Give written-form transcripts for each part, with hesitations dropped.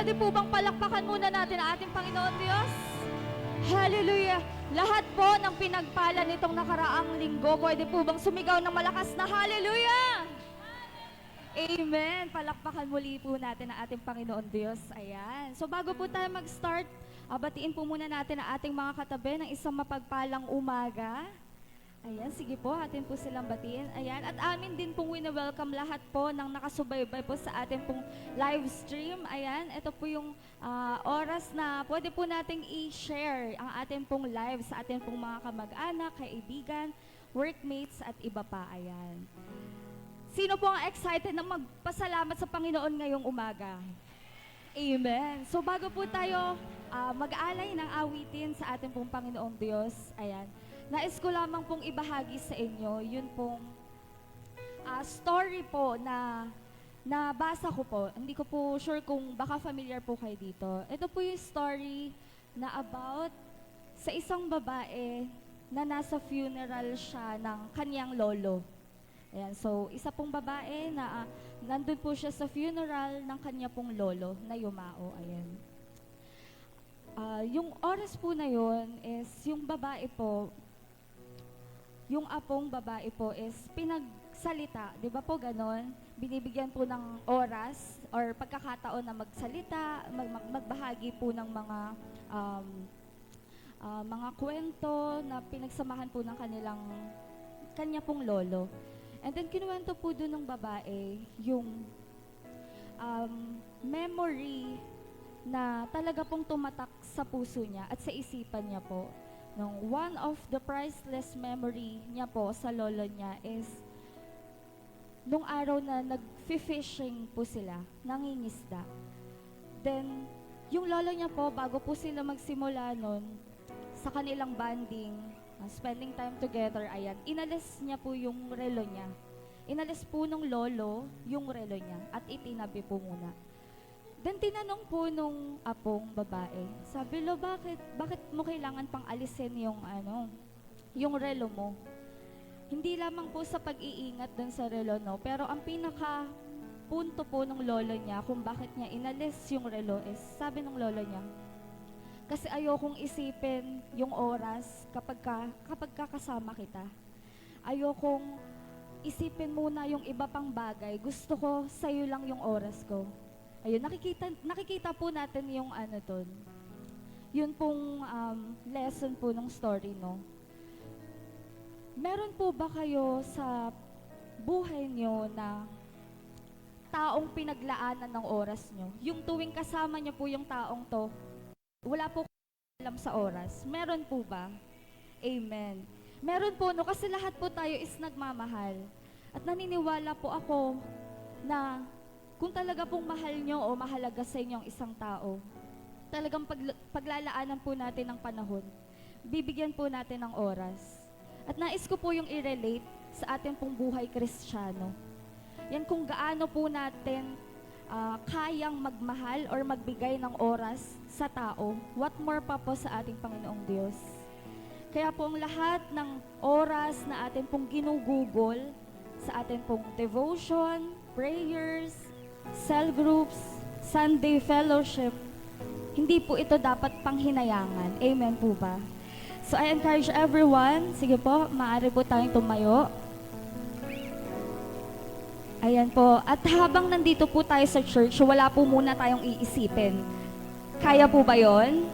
pwede po bang palakpakan muna natin ang ating Panginoon Diyos? Hallelujah! Lahat po ng pinagpala nitong nakaraang linggo, pwede po bang sumigaw ng malakas na hallelujah? Amen! Palakpakan muli po natin ang ating Panginoon Diyos. Ayan. So bago po tayo mag-start, batiin po muna natin ang ating mga katabi ng isang mapagpalang umaga. Ayan, sige po, atin po silang batiin. Ayan, at amin din pong wini-welcome lahat po ng nakasubaybay po sa ating pong live stream. Ayan, ito po yung oras na pwede po nating i-share ang ating pong live sa ating pong mga kamag-anak, kaibigan, workmates, at iba pa. Ayan. Sino po ang excited na magpasalamat sa Panginoon ngayong umaga? Amen. So bago po tayo mag-alay ng awitin sa ating pong Panginoong Diyos, ayan, nais ko lamang pong ibahagi sa inyo, yun pong story po na nabasa ko po. Hindi ko po sure kung baka familiar po kayo dito. Ito po yung story na about sa isang babae na nasa funeral siya ng kanyang lolo. Ayan, so isa pong babae na nandun po siya sa funeral ng kanya pong lolo na yumao. Ayan. Yung oras po na yun is yung babae po, yung apong babae po is pinagsalita, di ba po ganon? Binibigyan po ng oras or pagkakataon na magsalita, magbahagi po ng mga kwento na pinagsamahan po ng kanya pong lolo. And then kinuwento po doon ng babae yung memory na talaga pong tumatak sa puso niya at sa isipan niya po. One of the priceless memory niya po sa lolo niya is nung araw na nag-fishing po sila, nangingisda. Then, yung lolo niya po, bago po sila magsimula nun, sa kanilang bonding, spending time together, ayan, inalis niya po yung relo niya. Inalis po nung lolo yung relo niya at itinabi po muna. Then tinanong po nung apong babae, sabi lo, bakit mo kailangan pang alisin yung relo mo? Hindi lamang po sa pag-iingat dun sa relo, no, pero ang pinaka punto po nung lolo niya kung bakit niya inalis yung relo is, sabi nung lolo niya, kasi ayokong isipin yung oras kapag kasama kita. Ayokong isipin muna yung iba pang bagay. Gusto ko sa'yo lang yung oras ko. Ayun, nakikita po natin yung ton. Yun pong lesson po ng story, no? Meron po ba kayo sa buhay nyo na taong pinaglaanan ng oras nyo? Yung tuwing kasama nyo po yung taong to, wala po alam sa oras. Meron po ba? Amen. Meron po, no? Kasi lahat po tayo is nagmamahal. At naniniwala po ako na kung talaga pong mahal nyo o mahalaga sa inyo ang isang tao, talagang paglalaanan po natin ng panahon, bibigyan po natin ng oras. At nais ko po yung i-relate sa ating pong buhay Kristiyano. Yan kung gaano po natin kayang magmahal or magbigay ng oras sa tao, what more pa po sa ating Panginoong Diyos. Kaya po ang lahat ng oras na ating pong ginugugol sa ating pong devotion, prayers, cell groups, Sunday fellowship, hindi po ito dapat panghinayangan. Amen po ba? So I encourage everyone, sige po, maaari po tayong tumayo. Ayan po. At habang nandito po tayo sa church, wala po muna tayong iisipin. Kaya po ba yon?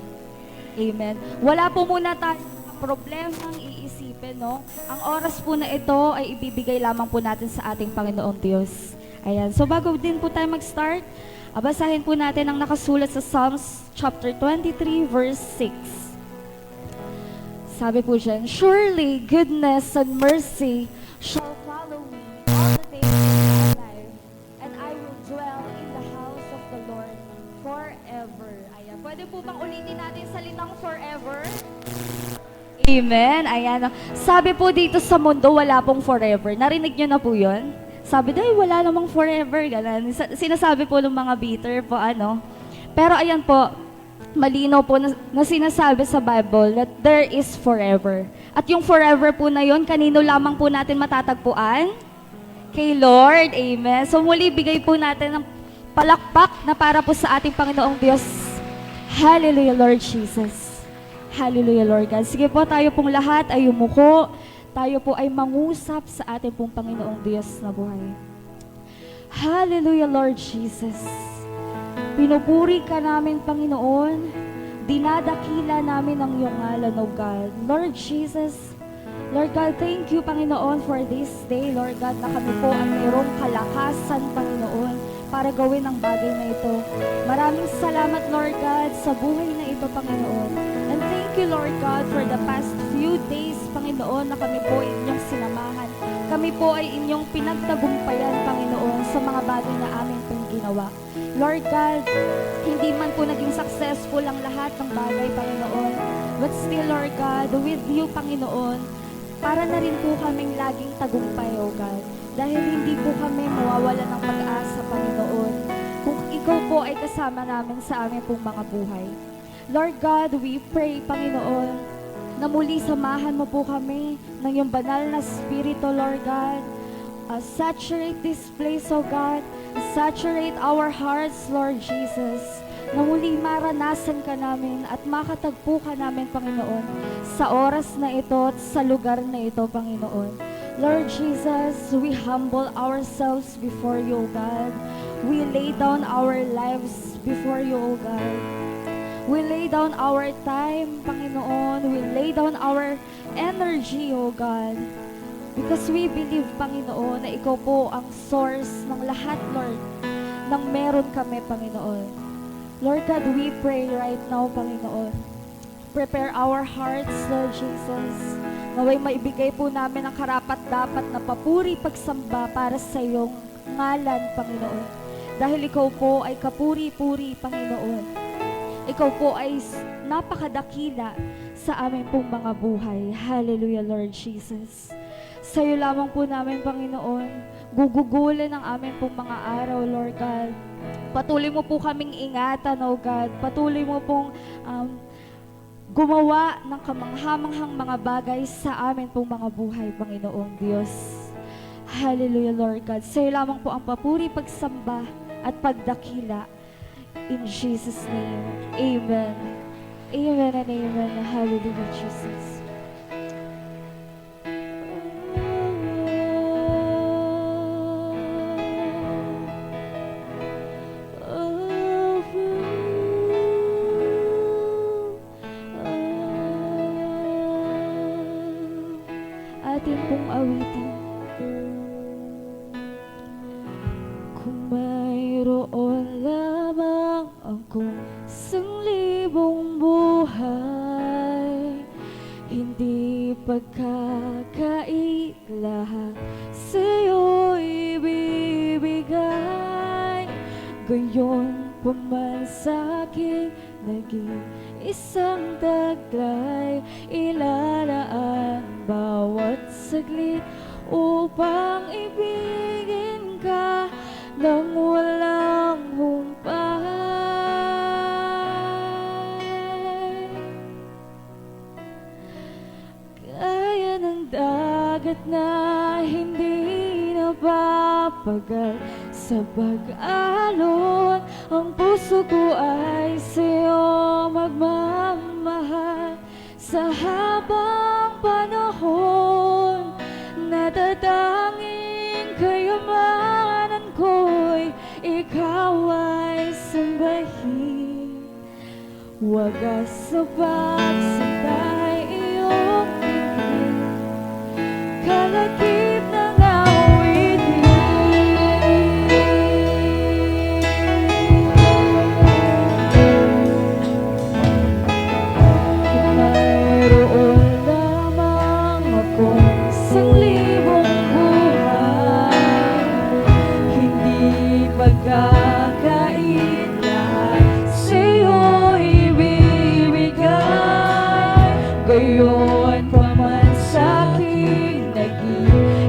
Amen. Wala po muna tayong problemang iisipin, no? Ang oras po na ito ay ibibigay lamang po natin sa ating Panginoong Diyos. Ayan. So bago din po tayo mag-start, basahin po natin ang nakasulat sa Psalms chapter 23 verse 6. Sabi po dyan, surely goodness and mercy shall follow me all the days of my life, and I will dwell in the house of the Lord forever. Ayan. Pwede po bang ulitin natin salitang forever? Amen. Ayan. Sabi po dito sa mundo, wala pong forever. Narinig nyo na po yun? Sabi daw, wala namang forever. Ganun. Sinasabi po ng mga bitter po, Pero ayan po, malinaw po na sinasabi sa Bible that there is forever. At yung forever po na yun, kanino lamang po natin matatagpuan? Kay Lord. Amen. So muli, bigay po natin ng palakpak na para po sa ating Panginoong Diyos. Hallelujah, Lord Jesus. Hallelujah, Lord God. Sige po, tayo pong lahat ay umuko. Tayo po ay mangusap sa ating pong Panginoong Diyos na buhay. Hallelujah, Lord Jesus. Pinupuri ka namin, Panginoon. Dinadakila namin ang iyong ngalan, O God. Lord Jesus, Lord God, thank you, Panginoon, for this day, Lord God, na kami po ay mayroong kalakasan, Panginoon, para gawin ang bagay na ito. Maraming salamat, Lord God, sa buhay na ito, Panginoon. And thank you, Lord God, for the past few days, Panginoon, na kami po ay inyong sinamahan. Kami po ay inyong pinagtagumpayan, Panginoon, sa mga bagay na aming pong ginawa. Lord God, hindi man po naging successful ang lahat ng bagay, Panginoon. But still, Lord God, with you, Panginoon, para na rin po kaming laging tagumpay, O God. Dahil hindi po kami mawawala ng pag-asa, Panginoon, kung ikaw po ay kasama namin sa aming pong mga buhay. Lord God, we pray, Panginoon, na muli samahan mo po kami ng iyong banal na Espiritu, Lord God. Saturate this place, O God. Saturate our hearts, Lord Jesus. Na muli maranasan ka namin at makatagpo ka namin, Panginoon, sa oras na ito at sa lugar na ito, Panginoon. Lord Jesus, we humble ourselves before you, O God. We lay down our lives before you, O God. We lay down our time, Panginoon. We lay down our energy, O God. Because we believe, Panginoon, na ikaw po ang source ng lahat, Lord, ng meron kami, Panginoon. Lord God, we pray right now, Panginoon. Prepare our hearts, Lord Jesus. Naway maibigay po namin ang karapat-dapat na papuri pagsamba para sa iyong ngalan, Panginoon. Dahil ikaw po ay kapuri-puri, Panginoon. Ikaw po ay napakadakila sa aming pong mga buhay. Hallelujah, Lord Jesus. Sa iyo lamang po namin, Panginoon, gugugulin ang aming pong mga araw, Lord God. Patuloy mo po kaming ingatan, O God. Patuloy mo pong gumawa ng kamanghamanghang mga bagay sa amin pong mga buhay, Panginoong Diyos. Hallelujah, Lord God. Sa iyo lamang po ang papuri, pagsamba, at pagdakila. In Jesus' name, amen. Amen and amen. Hallelujah, Jesus. Atin pong awitin. Kung mayroon lamang akong sanglibong buhay, hindi pagkakailahan sa'yo ibibigay. Gayon pa man sa'king naging isang taglay, ilalaan bawat saglit upang ibigin ka nang walang humpay. Gaya ng dagat na hindi napapagal sa pag-alon, ang puso ko ay sa'yo magmamahal. Sa habang panahon, natatanging kayamanan ko'y ikaw ay sambahin. Wagas sa pagsambay iyong tingin, kalagip ng awitin. Kung mayroon lamang akong sanglibong buhay, hindi pagkakailahan sa'yo ibibigay. Gayon pa man sa'king naging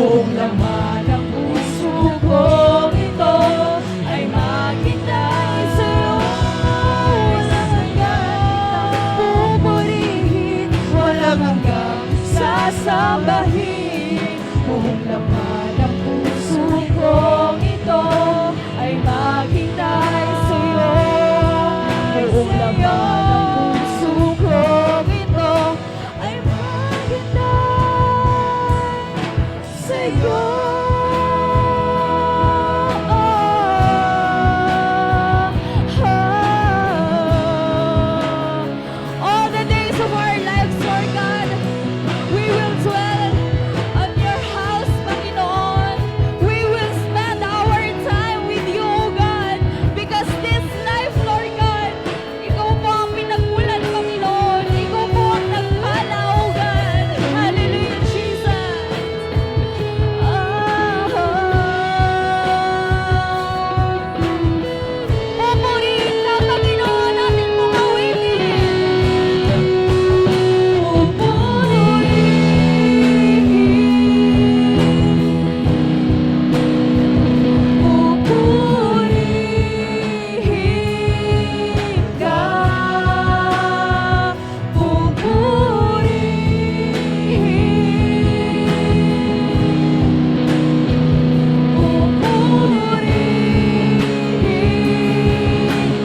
Buong laman ng puso kong ito ay maghintay sa'yo. Walang hanggang pupurihin, walang hanggang sasambahin. Buong laman ng puso kong ito ay maghintay sa'yo. Buong laman ng puso kong ito ay maghintay sa'yo. All the days of our lives, Lord God, we will dwell on your house, Panginoon. We will spend our time with you, O God, because this life, Lord God, ikaw po ang pinagmulan, Panginoon. Ikaw po ang nagpala, O God. Hallelujah, Jesus. Pupurihin ka, Panginoon, natin pong awitin. Pupurihin ka, pupurihin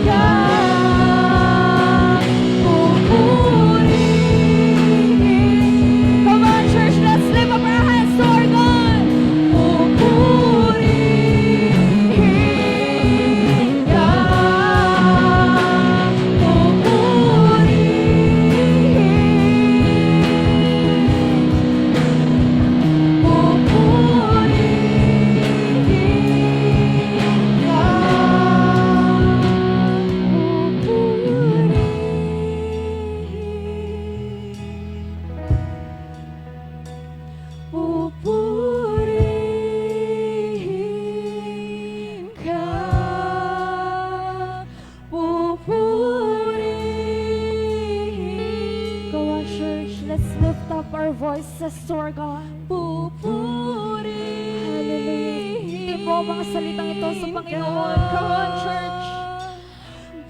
ka, pupurihin. Come on, church, let's lift up our hands to our God. Pupurihin ka, pupurihin ka, pupurihin. Go on, church. Let's lift up our voices to our God. Hallelujah. Hindi po ang mga salitang ito sa Panginoon. Come on, church.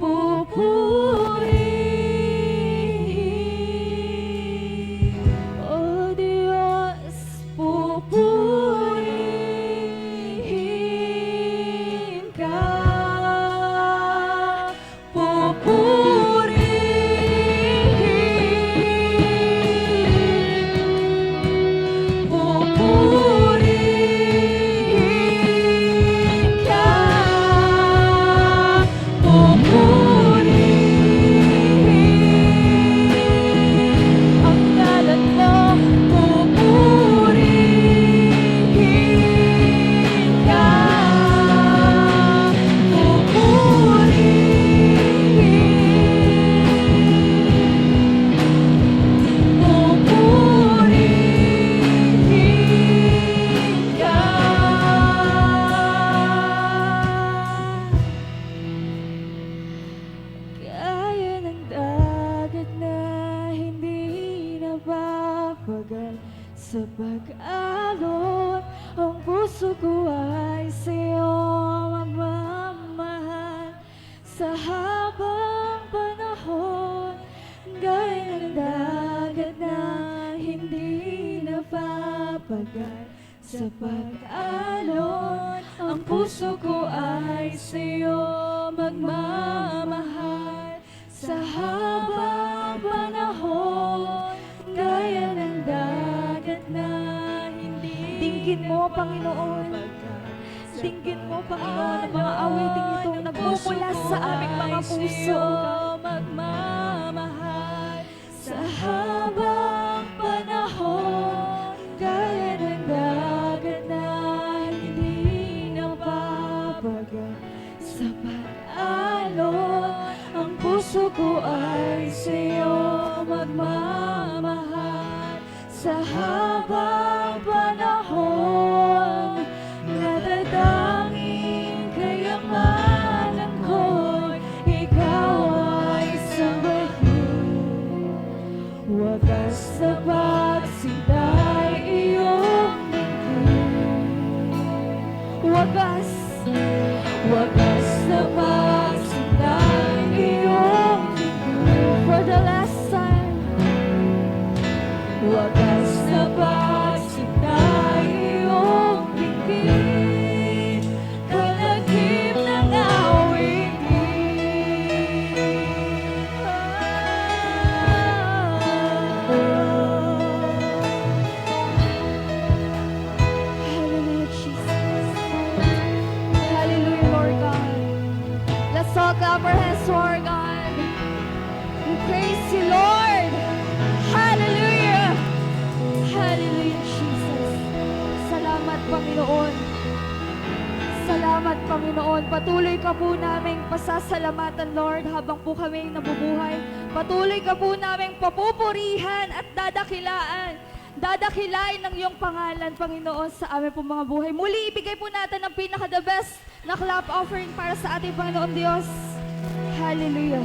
Pupurihin, oh Diyos, pupurihin ka, pupurihin, pupurihin ka, pupurihin ang ngalan mo, pupurihin ka, pupurihin ka. Gaya ng dagat na hindi napapagal sa pag-alon, ang puso ko ay sa'yo magmamahal sa habang panahon. Gaya ng dagat na hindi napapagal sa pag-alon, ang puso ko ay sa'yo magmamahal sa habang panahon. Gaya ng dagat na hindi Dinggin mo, Panginoon. Dinggin mo, Panginoon, ang mga awiting ito nagmumula sa aming mga puso. magmamahal sa habang panahon. Gaya ng dagat na hindi napapagal sa pag-alon, ang puso ko ay sa'yo magmamahal sa habang panahon. Natatanging kayamanan ko'y ikaw ay sambahin. Wagas na pagsintay iyong lingkod. ka po naming pasasalamatan, Lord, habang po kami nabubuhay. Patuloy ka po naming papupurihan at dadakilain ng iyong pangalan, Panginoon, sa aming po mga buhay. Muli, ibigay po natin ang pinaka-the best na clap offering para sa ating Panginoon Diyos. Hallelujah.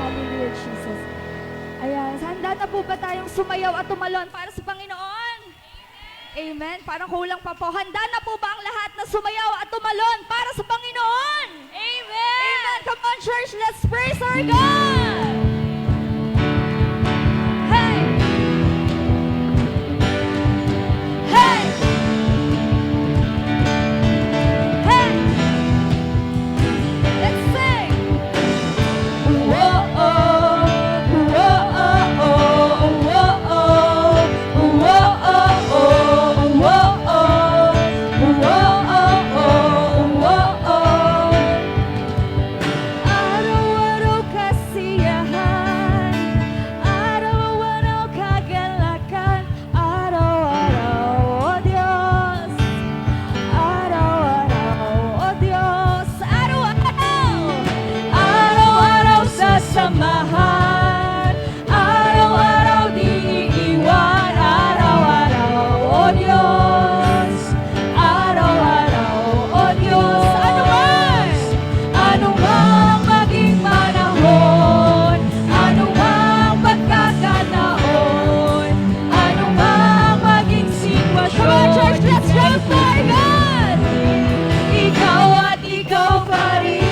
Hallelujah, Jesus. Ayan, handa na po ba tayong sumayaw at tumalon para sa Panginoon? Amen. Parang kulang pa po. Handa na po ba ang lahat na sumayaw at tumalon para sa Panginoon? Amen. Amen. Come on, church, let's praise our God. Hey! Hey! Hey! Let's sing! Whoa-oh! Araw-araw kasiyahan, araw-araw kagalakan, araw-araw, oh Diyos, araw-araw, oh Diyos, araw-araw, araw-araw sasamahan, araw-araw di iiwan, araw-araw, oh Diyos, araw-araw, oh Diyos, anumang maging panahon, anumang pagkakataon, anumang maging sitwasyon. Come on, church, let's glorify God! Ikaw at ikaw pa rin.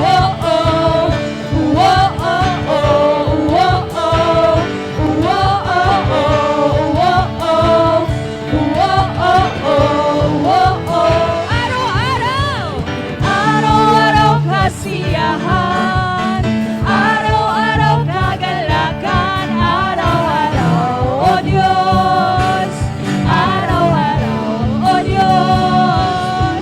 Oh-oh, oh-oh, oh-oh, oh-oh, araw-araw, araw-araw kasiyahan, araw-araw kagalakan, araw-araw, oh Diyos, araw-araw, oh Diyos,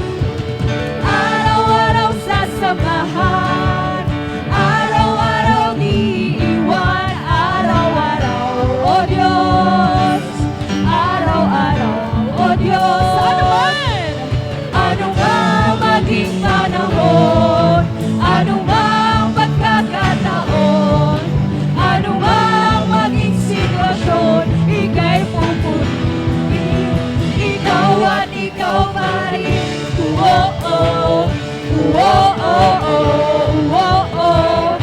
araw-araw sasamahan, araw-araw di iiwan, araw-araw, oh Diyos, araw-araw, oh Diyos, anumang maging panahon, anumang pagkakataon, anumang maging sitwasyon, ika'y pupurihin, ikaw at ikaw pa rin. Oh-oh, oh-oh, oh-oh, oh-oh,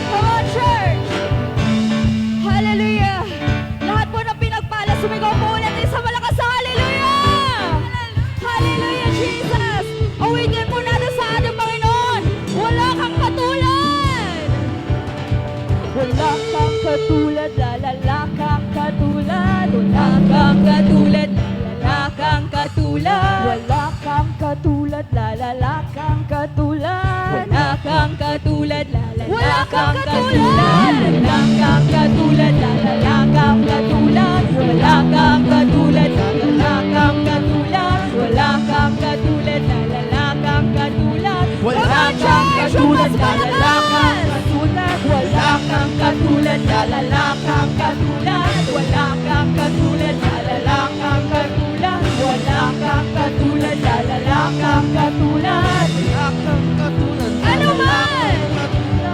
come on, church! Hallelujah! Lahat po ng pinagpala, sumigaw po ulit sa malakas sa hallelujah! Hallelujah, Jesus! Awitin po natin sa ating Panginoon! Wala kang katulad! Wala kang katulad, lalala kang katulad. Wala kang katulad, lalala kang katulad. Wala kang katulad, lalala kang katulad. Wala kang katulad, lalala kang katulad. Wala kang katulad, lalala kang katulad. Wala kang katulad, lalala kang katulad. Wala kang katulad, lalala kang katulad. Wala kang katulad, lalala kang katulad. Wala kang katulad, lalala kang katulad. Wala kang katulad, lalala kang katulad. Wala kang katulad, lalala kang katulad.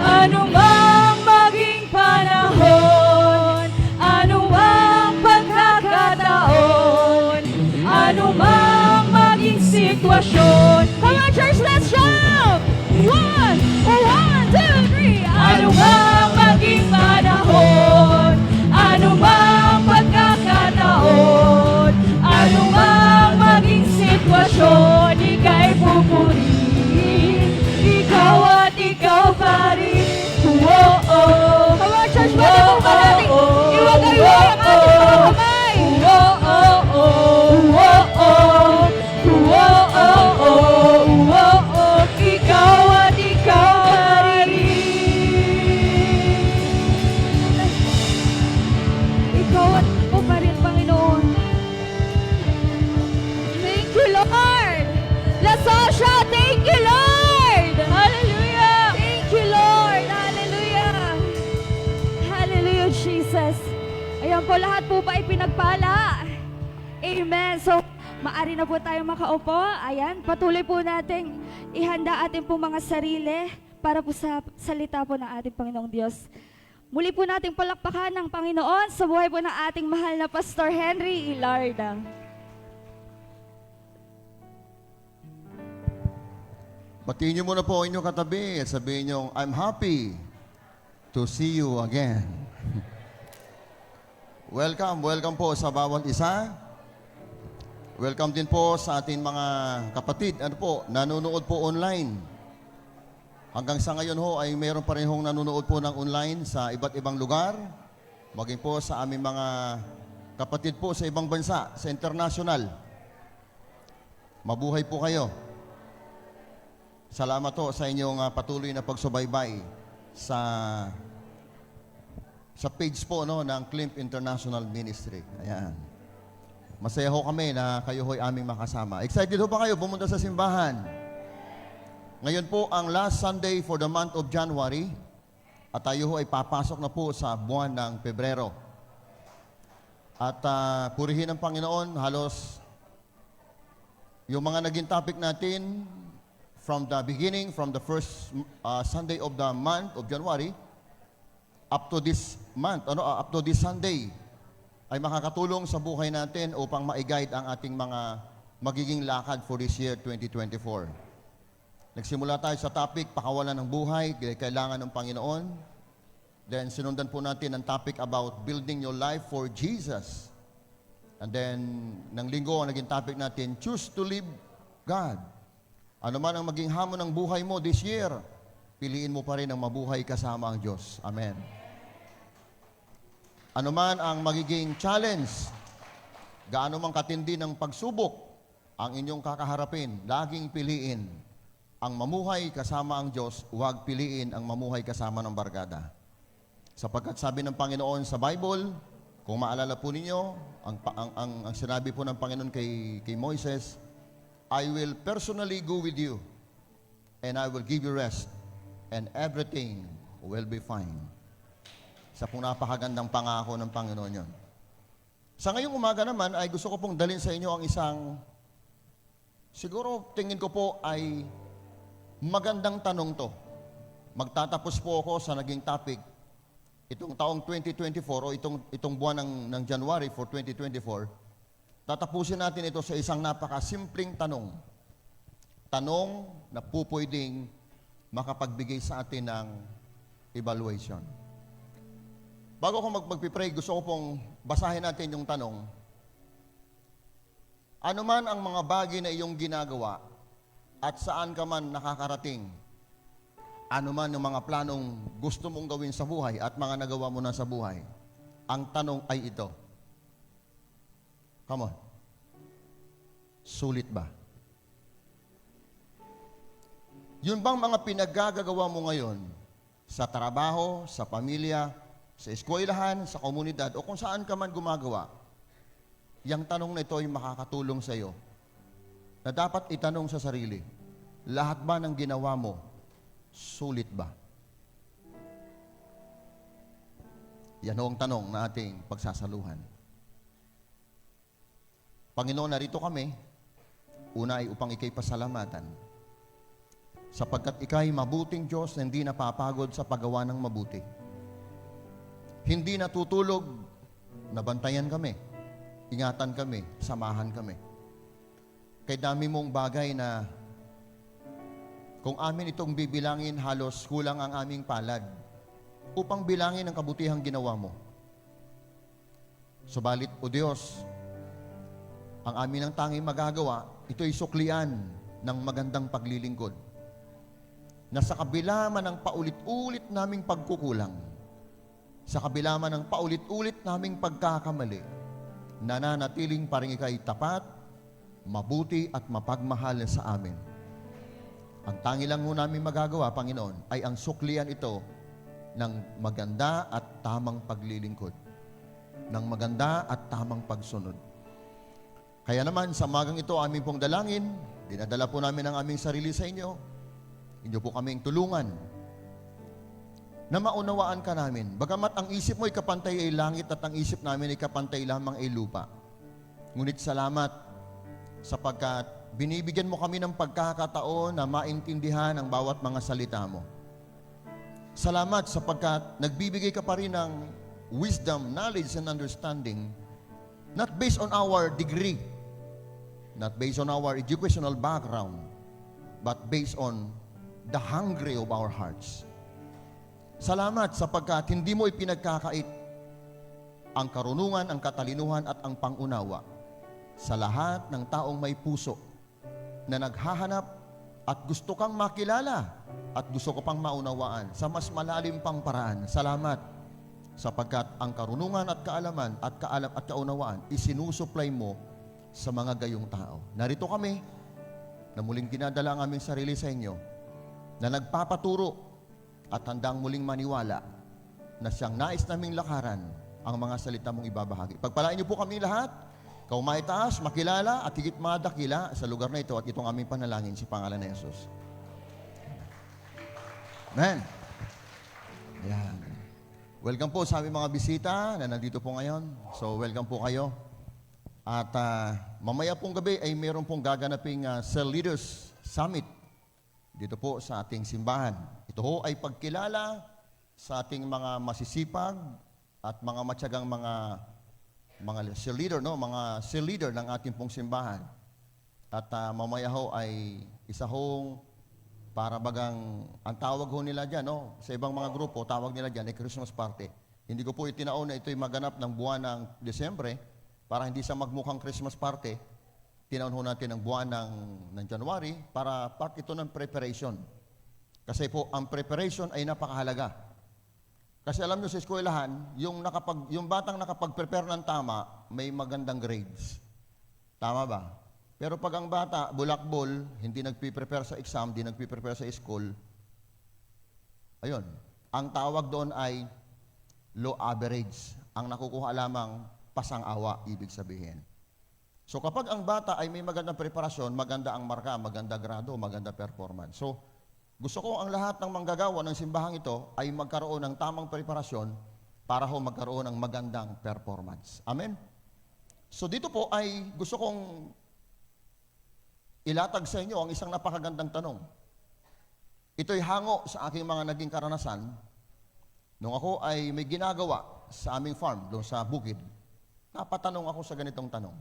Anumang maging panahon, anumang pagkakataon, anumang maging sitwasyon. Come on, church, let's shout! One, two, three. Anumang maging panahon, anumang pagkakataon, anumang maging sitwasyon, ika'y pupurihin, ikaw at ikaw pa rin. Oh-oh. Come on, church, pwede po ba natin iwagay-wagay ang ating mga kamay? Oh-oh. Oh-oh. Oh-oh. Ikaw at ikaw pa rin. Ikaw at ikaw pa rin, Panginoon. Thank you, Lord. Let's all shout, thank you, Lord. Hallelujah. Thank you, Lord. Hallelujah. Hallelujah, Jesus. Ayan po, lahat po ba ay pinagpala? Amen. So, maari na po tayo makaupo. Ayan, patuloy po nating ihanda ating po mga sarili para po sa salita po ng ating Panginoong Diyos. Muli po nating palakpakan ng Panginoon sa buhay po ng ating mahal na Pastor Henry Ilarda. Batiin niyo muna po ang inyong katabi at sabihin niyo, I'm happy to see you again. Welcome po sa bawat isa. Welcome din po sa ating mga kapatid, nanonood po online. Hanggang sa ngayon ho ay mayroon pa rin hong nanonood po ng online sa iba't ibang lugar. Maging po sa aming mga kapatid po sa ibang bansa, sa international. Mabuhay po kayo. Salamat po sa inyong patuloy na pagsubaybay sa page po ng Climp International Ministry. Ayan. Masaya ho kami na kayo ho'y aming makasama. Excited ho ba kayo pumunta sa simbahan? Ngayon po ang last Sunday for the month of January at tayo ho ay papasok na po sa buwan ng Pebrero. At purihin ang Panginoon, halos yung mga naging topic natin from the beginning, from the first Sunday of the month of January, up to this month, up to this Sunday, ay makakatulong sa buhay natin upang ma-guide ang ating mga magiging lakad for this year 2024. Nagsimula tayo sa topic, pakawalan ng buhay, kailangan ng Panginoon. Then sinundan po natin ang topic about building your life for Jesus. And then, ng linggo, ang naging topic natin, choose to live God. Ano man ang maging hamon ng buhay mo this year, piliin mo pa rin ang mabuhay kasama ang Diyos. Amen. Ano man ang magiging challenge, gaano man katindi ng pagsubok ang inyong kakaharapin, laging piliin ang mamuhay kasama ang Diyos, huwag piliin ang mamuhay kasama ng barkada. Sapagkat sabi ng Panginoon sa Bible, kung maalala po ninyo, ang sinabi po ng Panginoon kay Moises, I will personally go with you and I will give you rest and everything will be fine. Sa pong napakagandang pangako ng Panginoon yon. Sa ngayong umaga naman ay gusto ko pong dalhin sa inyo ang isang, siguro tingin ko po ay magandang tanong to. Magtatapos po ako sa naging topic itong taong 2024 o itong buwan ng January for 2024. Tatapusin natin ito sa isang napakasimpleng tanong. Tanong na pupwedeng makapagbigay sa atin ng evaluation. Bago ako magpipray, gusto ko pong basahin natin yung tanong. Ano man ang mga bagay na iyong ginagawa at saan ka man nakakarating, ano man yung mga planong gusto mong gawin sa buhay at mga nagawa mo na sa buhay, ang tanong ay ito. Come on. Sulit ba? Yun bang mga pinaggagawa mo ngayon sa trabaho, sa pamilya, sa eskwelahan, sa komunidad, o kung saan ka man gumagawa, yung tanong na ito ay makakatulong sa iyo na dapat itanong sa sarili, lahat ba ng ginawa mo, sulit ba? Yan ho ang tanong na ating pagsasaluhan. Panginoon, narito kami. Una ay upang ikay pasalamatan. Sapagkat ikay mabuting Diyos na hindi napapagod sa paggawa ng mabuti. Hindi natutulog, nabantayan kami, ingatan kami, samahan kami. Kay dami mong bagay na kung amin itong bibilangin, halos kulang ang aming palad upang bilangin ang kabutihang ginawa mo. Subalit, O Diyos, ang amin ang tanging magagawa, ito'y suklian ng magandang paglilingkod. Na sa kabila man ng paulit-ulit naming pagkukulang, sa kabila man ng paulit-ulit naming pagkakamali, nananatiling pa rin ikay tapat, mabuti at mapagmahal sa amin. Ang tangi lang mo namin magagawa, Panginoon, ay ang suklian ito ng maganda at tamang paglilingkod, ng maganda at tamang pagsunod. Kaya naman, sa magang ito, aming pong dalangin, dinadala po namin ang aming sarili sa inyo. Inyo po kaming tulungan na maunawaan ka namin. Bagamat ang isip mo ay kapantay ay langit at ang isip namin ay kapantay lamang ay lupa. Ngunit salamat sapagkat binibigyan mo kami ng pagkakataon na maintindihan ang bawat mga salita mo. Salamat sapagkat nagbibigay ka pa rin ng wisdom, knowledge, and understanding, not based on our degree, not based on our educational background, but based on the hungry of our hearts. Salamat sapagkat hindi mo ipinagkakait ang karunungan, ang katalinuhan at ang pangunawa sa lahat ng taong may puso na naghahanap at gusto kang makilala at gusto ko pang maunawaan sa mas malalim pang paraan. Salamat sapagkat ang karunungan at kaalaman at kaunawaan isinusupply mo sa mga gayong tao. Narito kami na muling dinadala ang aming sarili sa inyo na nagpapaturo at handang muling maniwala na siyang nais naming lakaran ang mga salita mong ibabahagi. Pagpalain niyo po kami lahat, kaumaitaas, makilala at higit madakila sa lugar na ito at itong aming panalangin sa pangalan ni Jesus. Amen. Ayan. Welcome po sa aming mga bisita na nandito po ngayon. So, welcome po kayo. At mamaya pong gabi ay meron pong gaganaping Cell Leaders Summit dito po sa ating simbahan. Ito ho ay pagkilala sa ating mga masisipag at mga matyagang mga cell leader, no? Mga cell leader ng ating pong simbahan. At mamaya ho ay isa hong para bagang, ang tawag ho nila dyan, no? Sa ibang mga grupo, tawag nila dyan ay Christmas party. Hindi ko po itinaon na ito'y maganap ng buwan ng Desyembre para hindi sa magmukhang Christmas party. Tinaon ho natin ang buwan ng January para part ito ng preparation. Kasi po, ang preparation ay napakahalaga. Kasi alam nyo sa eskwelahan, yung batang nakapag-prepare ng tama, may magandang grades. Tama ba? Pero pag ang bata, bulakbol, hindi nagpiprepare sa exam, hindi nagpiprepare sa school, ayun, ang tawag doon ay low average. Ang nakukuha lamang pasang-awa, ibig sabihin. So kapag ang bata ay may magandang preparasyon, maganda ang marka, maganda grado, maganda performance. So, gusto ko ang lahat ng manggagawa ng simbahang ito ay magkaroon ng tamang preparasyon para ho magkaroon ng magandang performance. Amen? So dito po ay gusto kong ilatag sa inyo ang isang napakagandang tanong. Ito'y hango sa aking mga naging karanasan nung ako ay may ginagawa sa aming farm doon sa bukid. Napatanong ako sa ganitong tanong.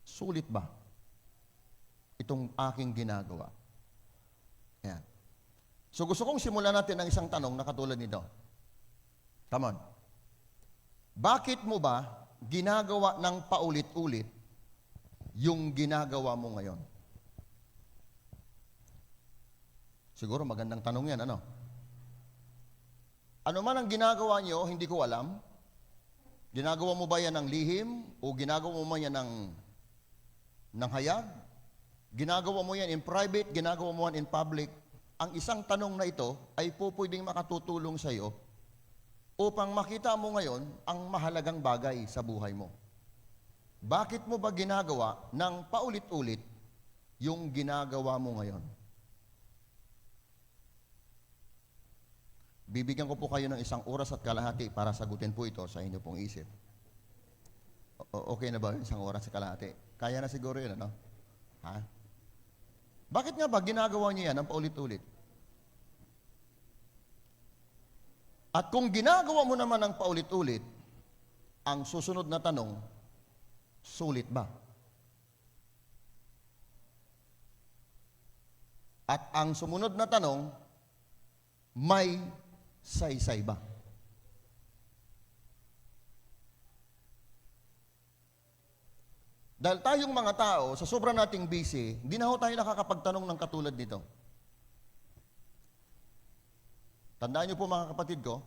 Sulit ba itong aking ginagawa? Ayan. So gusto kong simulan natin ng isang tanong na katulad nito. Come on. Bakit mo ba ginagawa ng paulit-ulit yung ginagawa mo ngayon? Siguro magandang tanong yan, ano? Ano man ang ginagawa nyo, hindi ko alam. Ginagawa mo ba yan ng lihim? O ginagawa mo ba yan ng hayag? Ginagawa mo yan in private? Ginagawa mo yan in public? Ang isang tanong na ito ay po pwedeng makatutulong sa iyo upang makita mo ngayon ang mahalagang bagay sa buhay mo. Bakit mo ba ginagawa ng paulit-ulit yung ginagawa mo ngayon? Bibigyan ko po kayo ng 1 oras at kalahati para sagutin po ito sa inyo pong isip. Okay na ba 1 oras at kalahati? Kaya na siguro yun, ano? Ha? Bakit nga ba ginagawa niyo yan ng paulit-ulit? At kung ginagawa mo naman ng paulit-ulit, ang susunod na tanong, sulit ba? At ang sumunod na tanong, may saysay ba? Dahil tayong mga tao, sa sobrang nating busy, hindi na ho tayo nakakapagtanong ng katulad nito. Tandaan niyo po mga kapatid ko,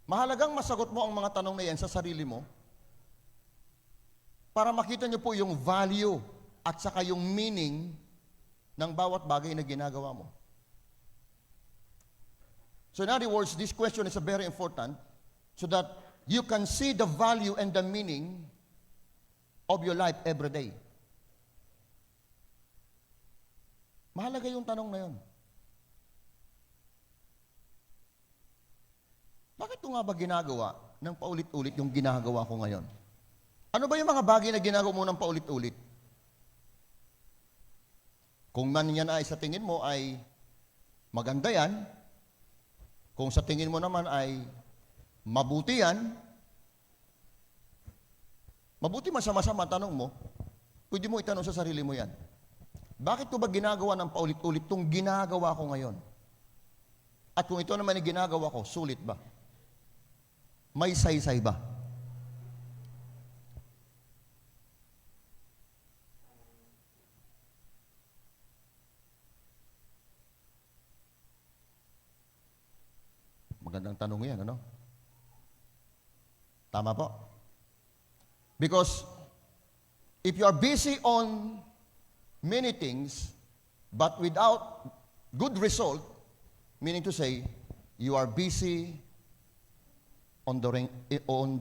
mahalagang masagot mo ang mga tanong na yan sa sarili mo para makita niyo po yung value at saka yung meaning ng bawat bagay na ginagawa mo. So in other words, this question is very important so that you can see the value and the meaning of your life every day. Mahalaga yung tanong na yun. Bakit ko nga ba ginagawa ng paulit-ulit yung ginagawa ko ngayon? Ano ba yung mga bagay na ginagawa mo ng paulit-ulit? Kung man yan ay sa tingin mo ay maganda yan, kung sa tingin mo naman ay mabuti yan, mabuti masama-sama, tanong mo, pwede mo itanong sa sarili mo yan. Bakit ko ba ginagawa ng paulit-ulit itong ginagawa ko ngayon? At kung ito naman yung ginagawa ko, sulit ba? May saysay ba? Magandang tanong yan, ano? Tama po? Because if you are busy on many things, but without good result, meaning to say, you are busy on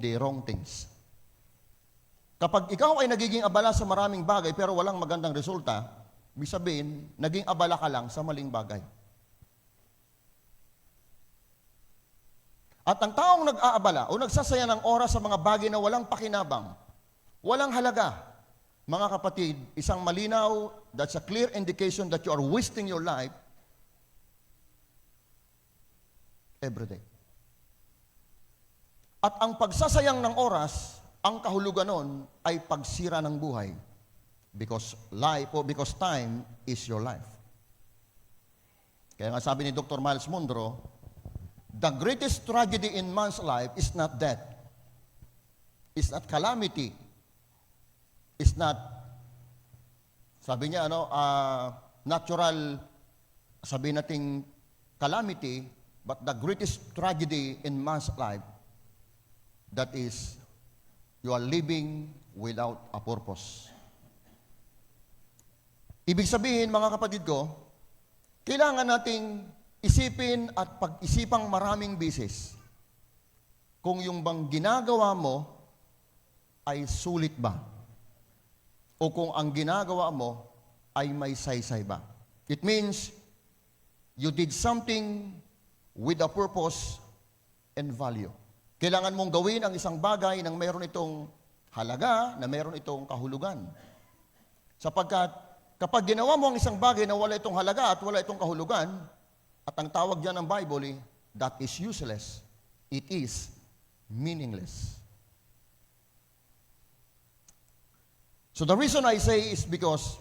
the wrong things. Kapag ikaw ay nagiging abala sa maraming bagay pero walang magandang resulta, ibig sabihin, naging abala ka lang sa maling bagay. At ang taong nag-aabala o nagsasaya ng oras sa mga bagay na walang pakinabang, walang halaga, mga kapatid, isang malinaw, that's a clear indication that you are wasting your life every day. At ang pagsasayang ng oras, ang kahulugan nun ay pagsira ng buhay. Because time is your life. Kaya nga sabi ni Dr. Miles Monroe, the greatest tragedy in man's life is not death. It's not calamity. It's not, sabi niya, natural, sabi nating calamity, but the greatest tragedy in man's life, that is, you are living without a purpose. Ibig sabihin, mga kapatid ko, kailangan nating isipin at pag-isipang maraming bisis kung yung bang ginagawa mo ay sulit ba? O kung ang ginagawa mo ay may saysay ba? It means you did something with a purpose and value. Kailangan mong gawin ang isang bagay nang mayroon itong halaga, na mayroon itong kahulugan. Sapagkat kapag ginawa mo ang isang bagay na wala itong halaga at wala itong kahulugan, at ang tawag dyan ng Bible, that is useless. It is meaningless. So the reason I say is because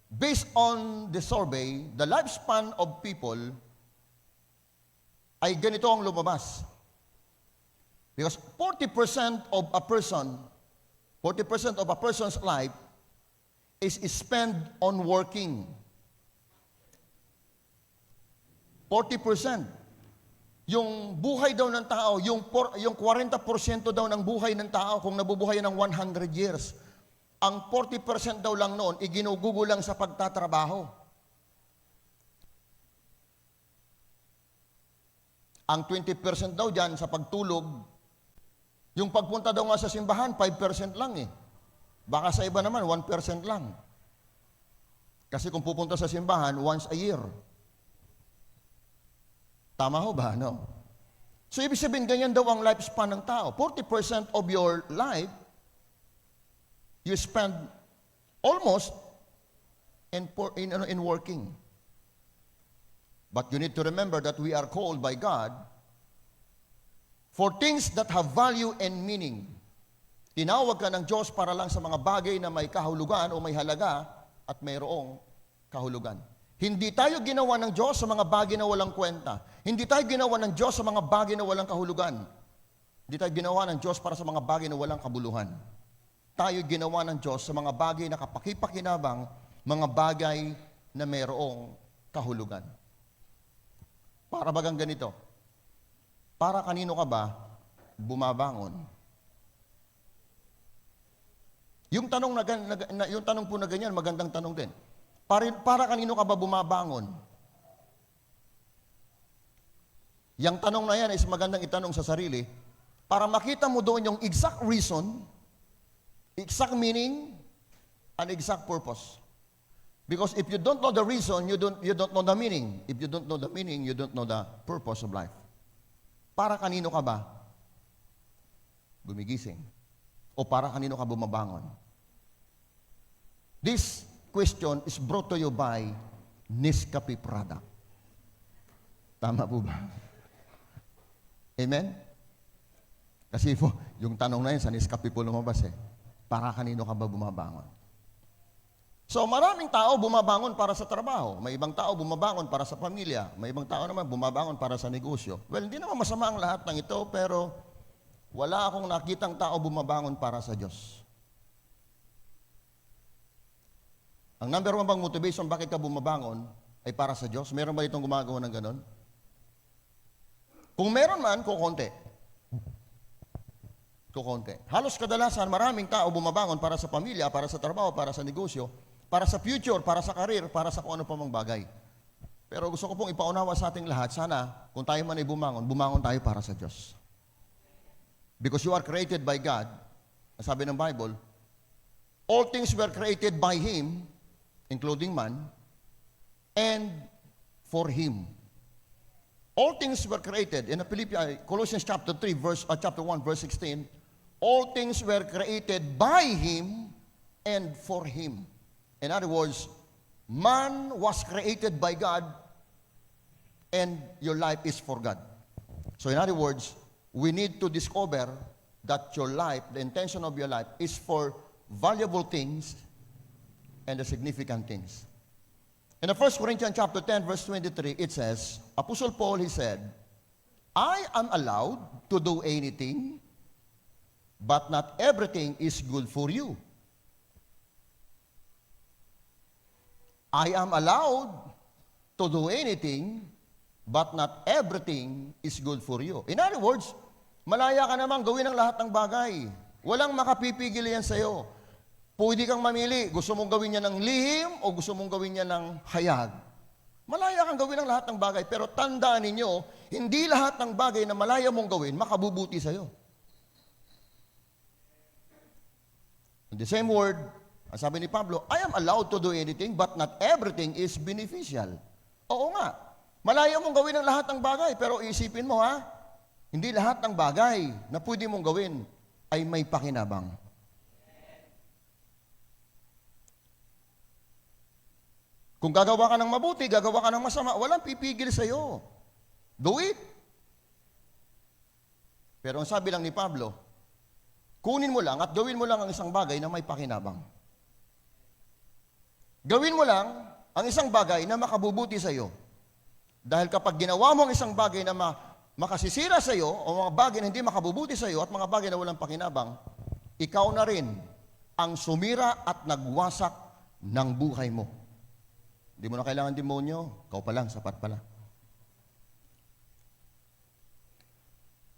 based on the survey, the lifespan of people ay ganito ang lumabas. Because 40% of a person's life is spent on working. 40%. Yung buhay daw ng tao, yung 40% daw ng buhay ng tao kung nabubuhay ng 100 years, ang 40% daw lang noon, iginugugo lang sa pagtatrabaho. Ang 20% daw dyan sa pagtulog, yung pagpunta daw nga sa simbahan, 5% lang eh. Baka sa iba naman, 1% lang. Kasi kung pupunta sa simbahan, once a year. Tama ho ba? No? So, ibig sabihin, ganyan daw ang lifespan ng tao. 40% of your life, you spend almost in working. But you need to remember that we are called by God for things that have value and meaning. Tinawag ka ng Diyos para lang sa mga bagay na may kahulugan o may halaga at mayroong kahulugan. Hindi tayo ginawa ng Diyos sa mga bagay na walang kwenta. Hindi tayo ginawa ng Diyos sa mga bagay na walang kahulugan. Hindi tayo ginawa ng Diyos para sa mga bagay na walang kabuluhan. Tayo ginawa ng Diyos sa mga bagay na kapakipakinabang, mga bagay na mayroong kahulugan. Para bagang ganito, para kanino ka ba bumabangon? Yung tanong po na ganyan, magandang tanong din. Para kanino ka ba bumabangon? Yang tanong na yan is magandang itanong sa sarili para makita mo doon yung exact reason, exact meaning, and exact purpose. Because if you don't know the reason, you don't know the meaning. If you don't know the meaning, you don't know the purpose of life. Para kanino ka ba gumigising? O para kanino ka bumabangon? This question is brought to you by Nescafe product. Tama po ba? Amen? Kasi po, yung tanong na yun sa Nescafe po lumabas para kanino ka ba bumabangon? So maraming tao bumabangon para sa trabaho. May ibang tao bumabangon para sa pamilya. May ibang tao naman bumabangon para sa negosyo. Well, hindi naman masama ang lahat ng ito, pero wala akong nakitang tao bumabangon para sa Diyos. Ang number one bang motivation bakit ka bumabangon ay para sa Diyos? Meron ba itong gumagawa ng ganon? Kung meron man, kukonti. Kukonti. Halos kadalasan, maraming tao bumabangon para sa pamilya, para sa trabaho, para sa negosyo, para sa future, para sa karir, para sa kung ano pa mang bagay. Pero gusto ko pong ipaunawa sa ating lahat, sana, kung tayo man ay bumangon tayo para sa Diyos. Because you are created by God, sabi ng Bible, all things were created by Him, including man, and for Him. All things were created. In Colossians chapter 3, chapter 1, verse 16, all things were created by Him and for Him. In other words, man was created by God and your life is for God. So in other words, we need to discover that your life, the intention of your life, is for valuable things and the significant things. In the 1 Corinthians chapter 10, verse 23, it says, Apostle Paul, he said, I am allowed to do anything, but not everything is good for you. I am allowed to do anything, but not everything is good for you. In other words, malaya ka namang gawin ang lahat ng bagay. Walang makapipigil yan sa'yo. Pwede kang mamili, gusto mong gawin niya ng lihim o gusto mong gawin niya ng hayag. Malaya kang gawin ang lahat ng bagay, pero tandaan ninyo, hindi lahat ng bagay na malaya mong gawin, makabubuti sa'yo. In the same word, ang sabi ni Pablo, I am allowed to do anything, but not everything is beneficial. Oo nga, malaya mong gawin ang lahat ng bagay, pero isipin mo hindi lahat ng bagay na pwede mong gawin ay may pakinabang. Kung gagawa ka ng mabuti, gagawa ka ng masama, walang pipigil sa'yo. Do it. Pero ang sabi lang ni Pablo, kunin mo lang at gawin mo lang ang isang bagay na may pakinabang. Gawin mo lang ang isang bagay na makabubuti sa'yo. Dahil kapag ginawa mo ang isang bagay na makasisira sa'yo o mga bagay na hindi makabubuti sa'yo at mga bagay na walang pakinabang, ikaw na rin ang sumira at nagwasak ng buhay mo. Hindi mo na kailangan demonyo, ikaw pa lang, sapat pala.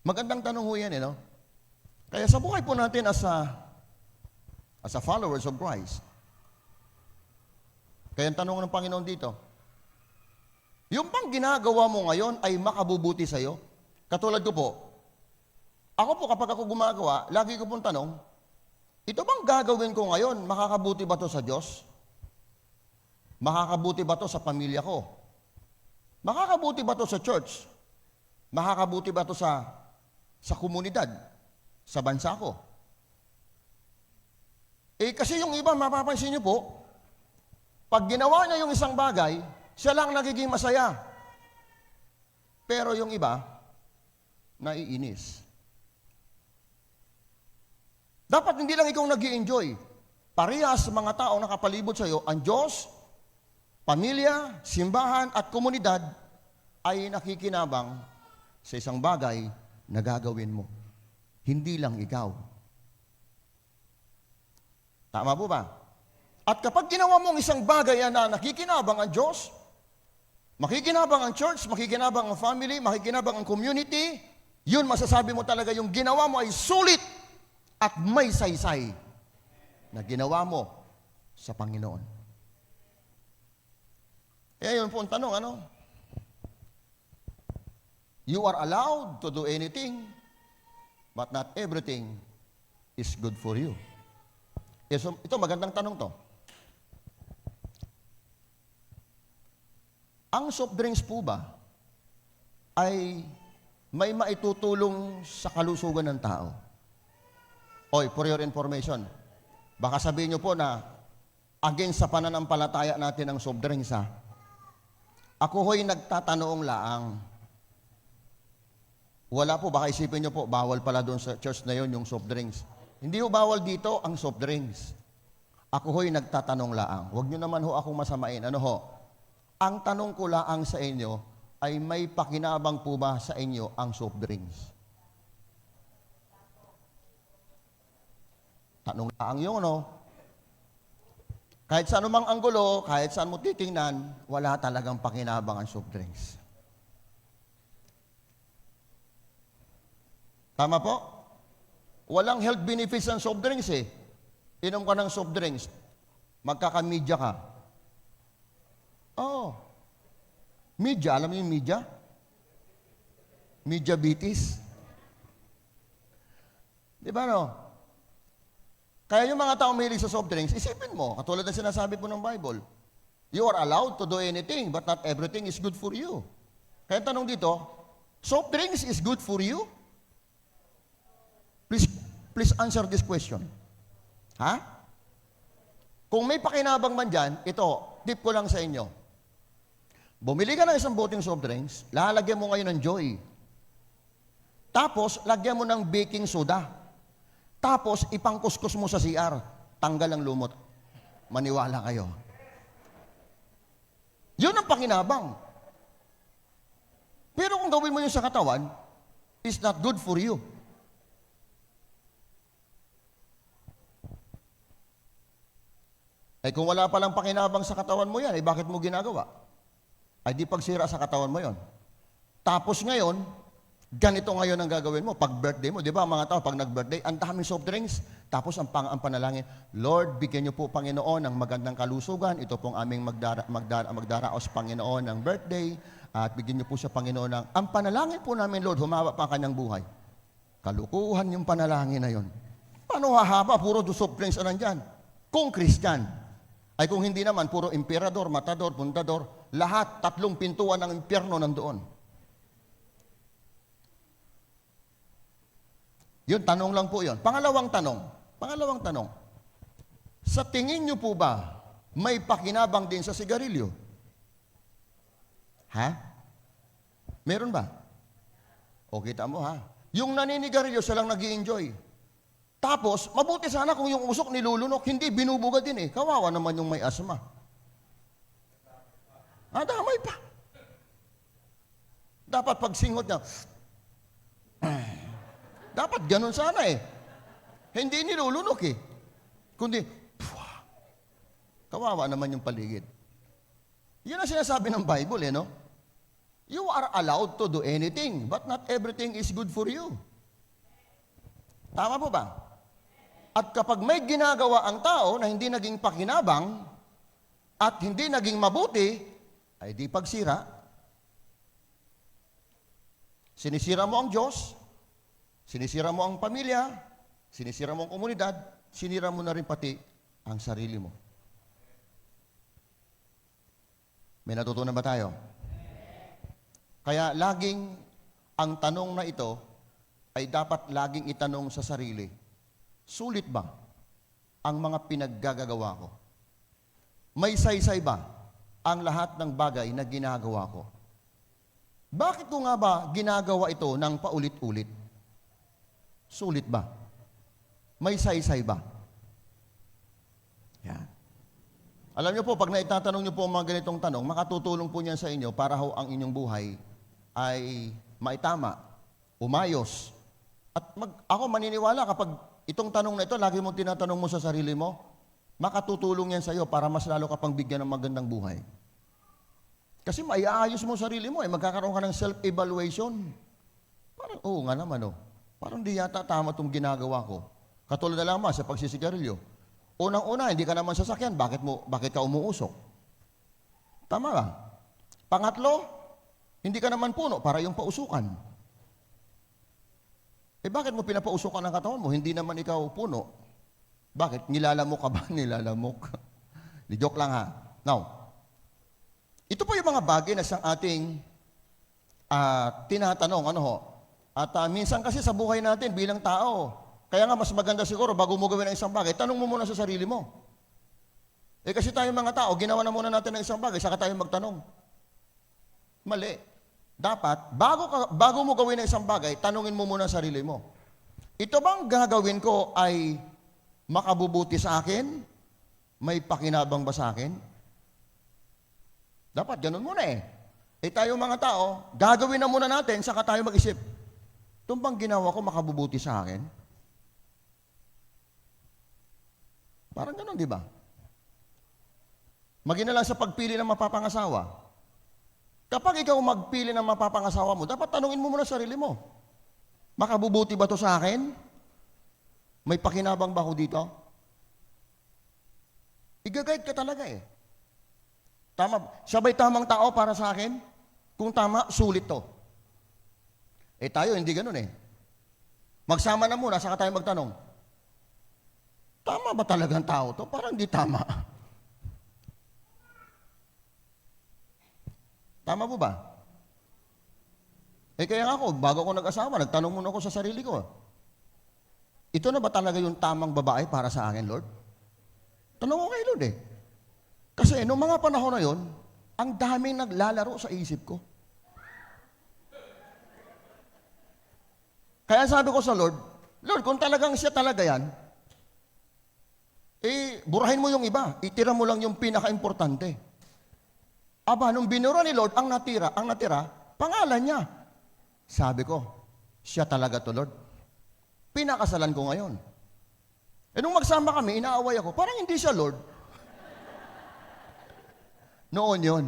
Magandang tanong ho yan, no? Kaya sa buhay po natin as a followers of Christ, kaya ang tanong ng Panginoon dito, yung pang ginagawa mo ngayon ay makabubuti sa'yo? Katulad ko po, ako po kapag ako gumagawa, lagi ko pong tanong, ito bang gagawin ko ngayon, makakabuti ba to sa Diyos? Makakabuti ba to sa pamilya ko? Makakabuti ba to sa church? Makakabuti ba to sa komunidad? Sa bansa ko? Kasi yung iba, mapapansin niyo po, pag ginawa niya yung isang bagay, siya lang nagiging masaya. Pero yung iba, naiinis. Dapat hindi lang ikaw nag-i-enjoy. Parehas mga taong nakapalibot sa iyo, ang Diyos, pamilya, simbahan at komunidad ay nakikinabang sa isang bagay na gagawin mo. Hindi lang ikaw. Tama po ba? At kapag ginawa mo ang isang bagay na nakikinabang ang Diyos, makikinabang ang church, makikinabang ang family, makikinabang ang community, yun masasabi mo talaga yung ginawa mo ay sulit at may saysay na ginawa mo sa Panginoon. Yun po ang tanong, You are allowed to do anything, but not everything is good for you. So, ito, magandang tanong to. Ang soft drinks po ba ay may maitutulong sa kalusugan ng tao? Oy, for your information, baka sabihin nyo po na against sa pananampalataya natin ang soft drinks, ha? Ako ho'y nagtatanong laang. Wala po, baka isipin nyo po, bawal pala doon sa church na yon yung soft drinks. Hindi ho bawal dito ang soft drinks. Ako ho'y nagtatanong laang. Huwag nyo naman ho akong masamain. Ano ho? Ang tanong ko laang sa inyo ay may pakinabang po ba sa inyo ang soft drinks? Tanong laang yun, no? Kahit sa anumang anggulo, kahit saan mo titingnan, wala talagang pakinabang ang soft drinks. Tama po? Walang health benefits ang soft drinks eh. Inom ka ng soft drinks, magkakamidya ka. Oh. Media, alam mo yung media? Mediabetes. Di ba no? Kaya yung mga taong mahilig sa soft drinks, isipin mo, katulad ng sinasabi po ng Bible, you are allowed to do anything, but not everything is good for you. Kaya tanong dito, soft drinks is good for you? Please answer this question. Ha? Kung may pakinabang man dyan, ito, tip ko lang sa inyo. Bumili ka ng isang boteng soft drinks, lalagyan mo ngayon ng Joy. Tapos, lagyan mo ng baking soda. Tapos, ipangkuskus mo sa CR. Tanggal ang lumot. Maniwala kayo. Yun ang pakinabang. Pero kung gawin mo yun sa katawan, it's not good for you. Ay kung wala palang pakinabang sa katawan mo yan, ay bakit mo ginagawa? Ay di pagsira sa katawan mo yon. Tapos ngayon, ganito ngayon ang gagawin mo. Pag birthday mo, di ba mga tao, pag nag-birthday, ang daming soft drinks. Tapos ang panalangin, Lord, bigyan niyo po Panginoon ng magandang kalusugan. Ito pong aming magdaraos Panginoon ng birthday. At bigyan niyo po siya Panginoon ng, ang panalangin po namin, Lord, humaba pa ang kanyang buhay. Kalukuhan yung panalangin na yon. Paano hahaba? Puro soft drinks na nandyan. Kung Christian, ay kung hindi naman, puro emperador, matador, puntador, lahat, 3 pintuan ng impyerno nandoon. Yun, tanong lang po yun. Pangalawang tanong. Sa tingin nyo po ba, may pakinabang din sa sigarilyo? Ha? Meron ba? O, kita mo ha? Yung naninigarilyo, siya lang nag-i-enjoy. Tapos, mabuti sana kung yung usok nilulunok, hindi, binubuga din eh. Kawawa naman yung may asma. Damay pa. Dapat pag singot niya, dapat ganun sana eh. Hindi nilulunok eh. Kundi, kawawa naman yung paligid. Yan ang sinasabi ng Bible eh, no? You are allowed to do anything, but not everything is good for you. Tama po ba? At kapag may ginagawa ang tao na hindi naging pakinabang at hindi naging mabuti, ay di pagsira. Sinisira mo ang Diyos, sinisira mo ang pamilya, sinisira mo ang komunidad, sinira mo na rin pati ang sarili mo. May natutunan ba tayo? Kaya laging ang tanong na ito ay dapat laging itanong sa sarili, sulit ba ang mga pinaggagawa ko? May saysay ba ang lahat ng bagay na ginagawa ko? Bakit ko nga ba ginagawa ito ng paulit-ulit? Sulit ba? May saysay ba? Yan. Alam niyo po, pag naitatanong niyo po ang mga ganitong tanong, makatutulong po niyan sa inyo para ho ang inyong buhay ay maitama, umayos. At ako maniniwala kapag itong tanong na ito, lagi mo tinatanong mo sa sarili mo, makatutulong yan sa iyo para mas lalo ka pang bigyan ng magandang buhay. Kasi maiaayos mo sarili mo, magkakaroon ka ng self-evaluation. Parang, oo nga naman, parang di yata tama itong ginagawa ko. Katulad na lamang sa pagsisigarilyo. Unang-una, hindi ka naman sasakyan, bakit ka umuusok? Tama ba? Pangatlo, hindi ka naman puno para yung pausukan. Bakit mo pinapausukan ang katawan mo? Hindi naman ikaw puno. Bakit? Nilalamok ka ba? Nilalamok. Joke lang ha. Now, ito po yung mga bagay na siyang ating tinatanong. At minsan kasi sa buhay natin bilang tao, Kaya nga mas maganda siguro bago mo gawin ang isang bagay, tanong mo muna sa sarili mo. Kasi tayong mga tao, ginawa na muna natin ang isang bagay, saka tayo magtanong. Mali. Dapat, bago mo gawin ang isang bagay, tanungin mo muna ang sarili mo. Ito bang gagawin ko ay makabubuti sa akin? May pakinabang ba sa akin? Dapat ganun muna eh. Tayo mga tao, gagawin na muna natin, saka tayo mag-isip. Itong bang ginawa ko makabubuti sa akin? Parang ganun, di ba? Maging na lang sa pagpili ng mapapangasawa. Kapag ikaw magpili ng mapapangasawa mo, dapat tanungin mo muna sarili mo. Makabubuti ba to sa akin? May pakinabang ba ako dito? Igagayad ka talaga eh. Tama, siya ba'y tamang tao para sa akin? Kung tama, sulit to. Tayo, hindi ganun eh. Magsama na muna, saka tayo magtanong. Tama ba talagang tao to? Parang di tama. Tama po ba? Kaya nga ako, bago ako nag-asawa, nagtanong muna ako sa sarili ko. Ito na ba talaga yung tamang babae para sa akin, Lord? Tanong ko kay Lord eh. Kasi noong mga panahon na yon, ang daming naglalaro sa isip ko. Kaya sabi ko sa Lord, Lord, kung talagang siya talaga yan, burahin mo yung iba. Itira mo lang yung pinaka-importante. Aba, nung binura ni Lord, ang natira, pangalan niya. Sabi ko, siya talaga to, Lord. Pinakasalan ko ngayon. Nung magsama kami, inaaway ako, parang hindi siya, Lord. Noon yon.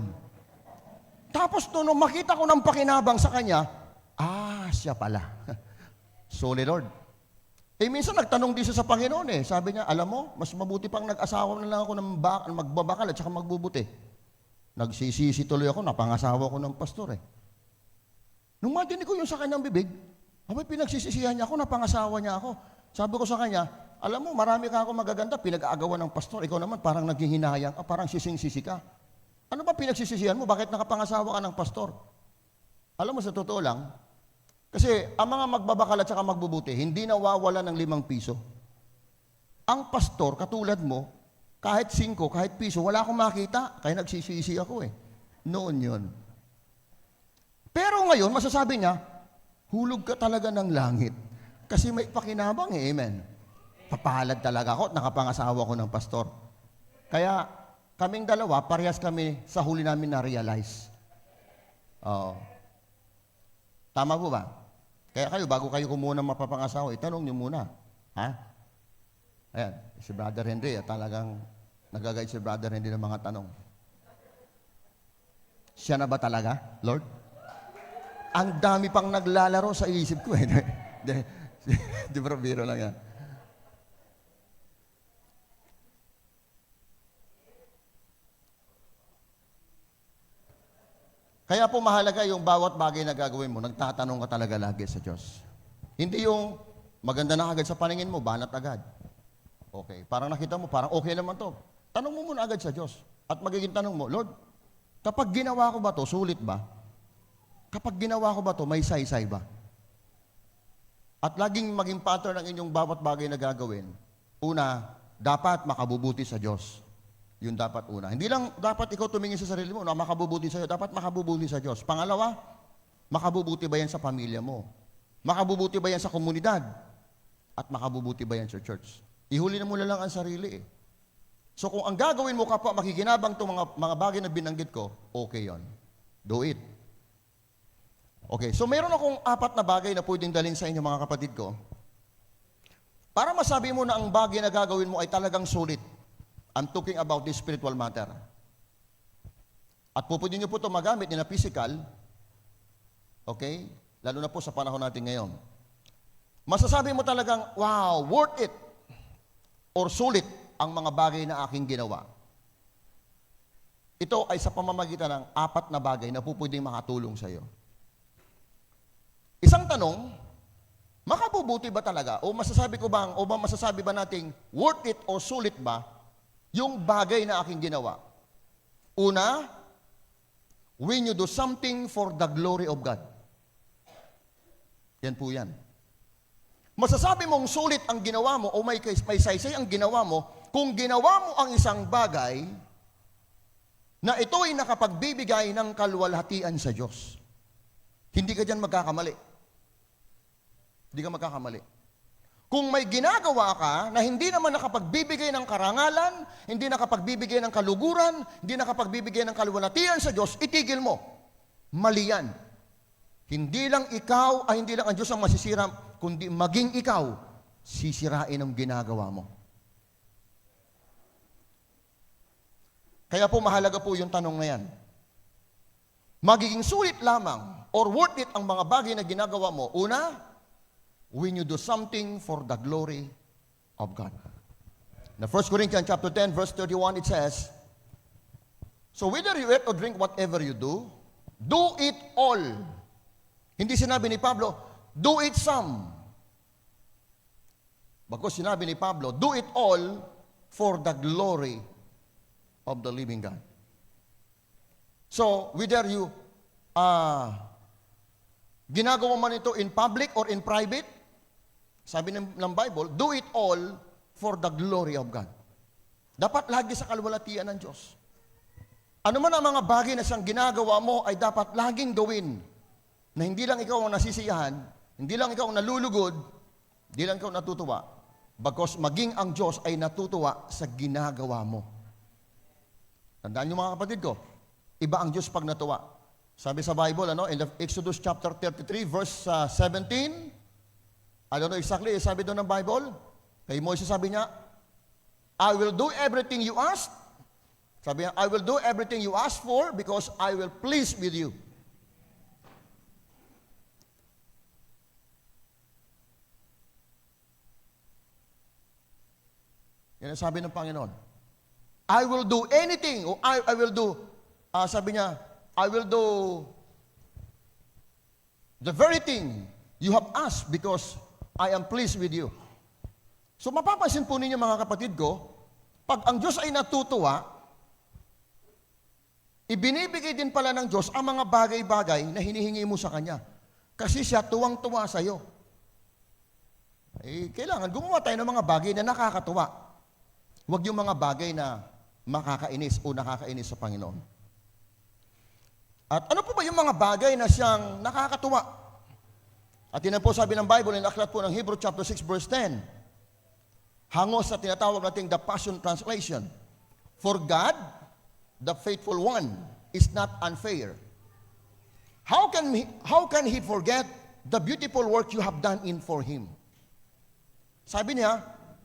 Tapos nung makita ko ng pakinabang sa kanya, siya pala. Sorry, Lord. Minsan nagtanong din siya sa Panginoon eh. Sabi niya, alam mo, mas mabuti pang nag-asawa na lang ako ng magbabakal at saka magbubuti. Nagsisisi tuloy ako, napangasawa ko ng pastor eh. Nung madinig ko yung sa kanyang bibig, pinagsisisihan niya ako, napangasawa niya ako. Sabi ko sa kanya, alam mo, marami ka ako magaganda, pinag-aagawan ng pastor. Ikaw naman parang naghihinayang ka, parang sising-sisi ka. Ano ba pinagsisisihan mo? Bakit nakapangasawa ka ng pastor? Alam mo, sa totoo lang, kasi ang mga magbabakal at saka magbubuti, hindi nawawala ng 5 piso. Ang pastor, katulad mo, kahit 5, kahit piso, wala akong makita, kaya nagsisisi ako eh. Noon yun. Pero ngayon, masasabi niya, hulog ka talaga ng langit. Kasi may pakinabang eh, amen. Papalad talaga ako at nakapangasawa ko ng pastor. Kaya kaming dalawa, parehas kami sa huli namin na-realize. Oo. Tama po ba? Kaya kayo, bago kayo kumuha ng mapapangasawa, itanong niyo muna. Ha? Ayan, si Brother Henry, talagang nagagayad si Brother Henry ng mga tanong. Siya na ba talaga, Lord? Ang dami pang naglalaro sa isip ko eh. Di ba, biro lang yan. Kaya po mahalaga yung bawat bagay na gagawin mo, nagtatanong ka talaga lagi sa Diyos. Hindi yung maganda na agad sa paningin mo, banat agad. Okay, parang nakita mo, parang okay naman to. Tanong mo muna agad sa Diyos. At magiging tanong mo, Lord, kapag ginawa ko ba to, sulit ba? Kapag ginawa ko ba to, may saysay ba? At laging maging pattern ng inyong bawat bagay na gagawin. Una, dapat makabubuti sa Diyos. Yun dapat una. Hindi lang dapat ikaw tumingin sa sarili mo na makabubuti sa iyo. Dapat makabubuti sa Diyos. Pangalawa, makabubuti ba yan sa pamilya mo? Makabubuti ba yan sa komunidad? At makabubuti ba yan sa church? Ihuli na mo na lang ang sarili eh. So kung ang gagawin mo kapwa makikinabang itong mga bagay na binanggit ko, okay yon. Do it. Okay, so meron akong 4 na bagay na pwedeng dalhin sa inyo mga kapatid ko. Para masabi mo na ang bagay na gagawin mo ay talagang sulit. I'm talking about this spiritual matter. At pwede nyo po ito magamit na physical, okay? Lalo na po sa panahon natin ngayon. Masasabi mo talagang, wow, worth it or sulit ang mga bagay na aking ginawa. Ito ay sa pamamagitan ng 4 na bagay na pwedeng makatulong sa iyo. Isang tanong, makabubuti ba talaga? O masasabi ba nating worth it or sulit ba yung bagay na aking ginawa? Una, when you do something for the glory of God. Yan po yan. Masasabi mong sulit ang ginawa mo o may saysay ang ginawa mo kung ginawa mo ang isang bagay na ito'y nakapagbibigay ng kaluwalhatian sa Diyos. Hindi ka dyan magkakamali. Hindi ka magkakamali. Kung may ginagawa ka na hindi naman nakapagbibigay ng karangalan, hindi nakapagbibigay ng kaluguran, hindi nakapagbibigay ng kaluwalhatian sa Diyos, itigil mo. Mali yan. Hindi lang ikaw, hindi lang ang Diyos ang masisira, kundi maging ikaw, sisirain ang ginagawa mo. Kaya po mahalaga po yung tanong na yan. Magiging sulit lamang or worth it ang mga bagay na ginagawa mo. Una, when you do something for the glory of God. Na 1 Corinthians chapter 10, verse 31, it says, so whether you eat or drink whatever you do it all. Hindi sinabi ni Pablo, do it some. Bagkus sinabi ni Pablo, do it all for the glory of the living God. So, whether you ginagawa man ito in public or in private, sabi ng Bible, do it all for the glory of God. Dapat lagi sa kaluwalhatian ng Diyos. Ano man ang mga bagay na siyang ginagawa mo ay dapat laging gawin na hindi lang ikaw ang nasisiyahan, hindi lang ikaw ang nalulugod, hindi lang ikaw natutuwa, bagkus maging ang Diyos ay natutuwa sa ginagawa mo. Tandaan niyo mga kapatid ko, iba ang Diyos pag natuwa. Sabi sa Bible, in Exodus chapter 33, verse 17, I don't know exactly, sabi doon ng Bible, kay Moses sabi niya, I will do everything you ask. Sabi niya, I will do everything you ask for because I will please with you. Yan ang sabi ng Panginoon. I will do anything, or I will do, sabi niya, I will do the very thing you have asked because I am pleased with you. So mapapansin po ninyo mga kapatid ko, pag ang Diyos ay natutuwa, ibinibigay din pala ng Diyos ang mga bagay-bagay na hinihingi mo sa Kanya. Kasi siya tuwang-tuwa sa iyo. Kailangan gumawa tayo ng mga bagay na nakakatuwa. Huwag yung mga bagay na makakainis o nakakainis sa Panginoon. At ano po ba yung mga bagay na siyang nakakatuwa? At yun po sabi ng Bible, in aklat po ng Hebrew chapter 6 verse 10, hangos sa tinatawag nating the Passion Translation. For God, the faithful one, is not unfair. How can He forget the beautiful work you have done in for Him? Sabi niya,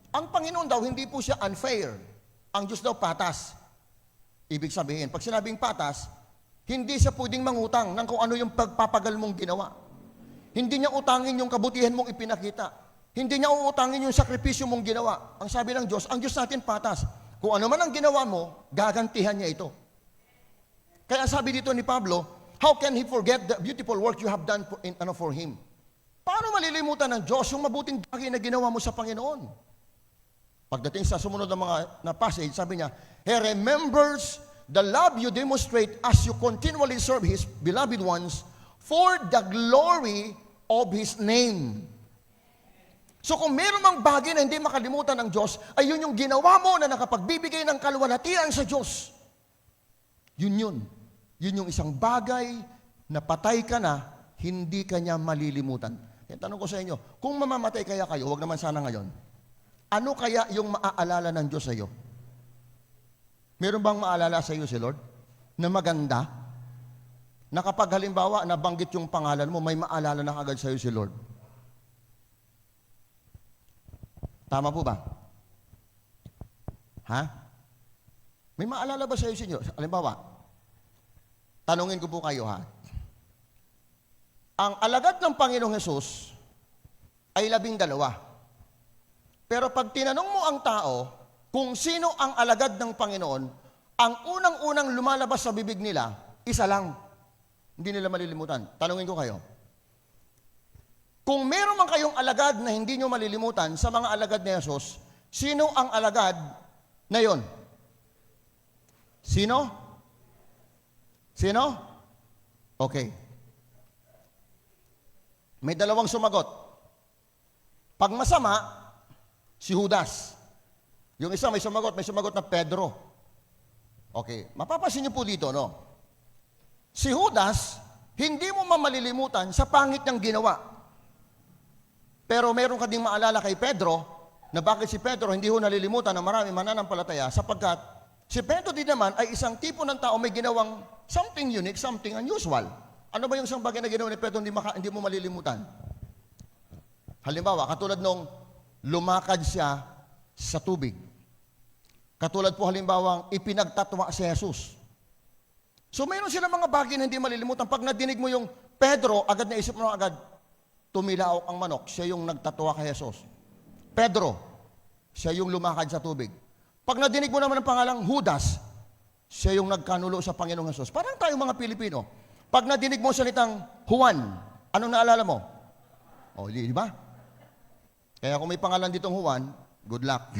ang Panginoon daw, hindi po siya unfair. Ang Diyos daw patas. Ibig sabihin, pag sinabing patas, hindi siya pwedeng mangutang ng kung ano yung pagpapagal mong ginawa. Hindi niya utangin yung kabutihan mong ipinakita. Hindi niya uutangin yung sakripisyo mong ginawa. Ang sabi ng Diyos, ang Diyos natin patas. Kung ano man ang ginawa mo, gagantihan niya ito. Kaya sabi dito ni Pablo, how can He forget the beautiful work you have done for Him? Paano malilimutan ng Diyos yung mabuting bagay na ginawa mo sa Panginoon? Pagdating sa sumunod na passage, sabi niya, He remembers the love you demonstrate as you continually serve His beloved ones for the glory of His name. So kung meron mang bagay na hindi makalimutan ng Diyos, ay yun yung ginawa mo na nakapagbibigay ng kaluwalhatian sa Diyos. Yun yung isang bagay na patay ka na, hindi ka niya malilimutan. Yung tanong ko sa inyo, kung mamamatay kaya kayo, wag naman sana ngayon, ano kaya yung maaalala ng Diyos sa iyo? Meron bang maalala sa iyo si Lord? Na maganda? Na kapag halimbawa nabanggit yung pangalan mo, may maalala na agad sa iyo si Lord? Tama po ba? Ha? May maalala ba sa iyo, Senyor? Halimbawa, tanungin ko po kayo, ha? Ang alagad ng Panginoong Hesus ay 12. Pero pag tinanong mo ang tao kung sino ang alagad ng Panginoon, ang unang-unang lumalabas sa bibig nila, isa lang. Hindi nila malilimutan. Tanungin ko kayo. Kung meron man kayong alagad na hindi nyo malilimutan sa mga alagad ni Jesus, sino ang alagad na yon? Sino? Sino? Okay. May dalawang sumagot. Pag masama, si Judas. Yung isa may sumagot na Pedro. Okay, mapapansin niyo po dito, no? Si Judas, hindi mo mamalilimutan sa pangit niyang ginawa. Pero meron ka ding maalala kay Pedro, na bakit si Pedro hindi ho nalilimutan na marami mananampalataya, sapagkat si Pedro din naman ay isang tipo ng tao may ginawang something unique, something unusual. Ano ba yung isang bagay na ginawa ni Pedro hindi mo malilimutan? Halimbawa, katulad nung lumakad siya sa tubig. Katulad po halimbawa, ipinagtatwa si Jesus. So mayroon sila mga bagay na hindi malilimutan. Pag nadinig mo yung Pedro, agad naisip mo agad, tumilaok ang manok, siya yung nagtatwa kay Jesus. Pedro, siya yung lumakad sa tubig. Pag nadinig mo naman ang pangalang Judas, siya yung nagkanulo sa Panginoong Jesus. Parang tayong mga Pilipino. Pag nadinig mo salitang Juan, anong naalala mo? O, di ba? Kaya kung may pangalan ditong Juan, good luck.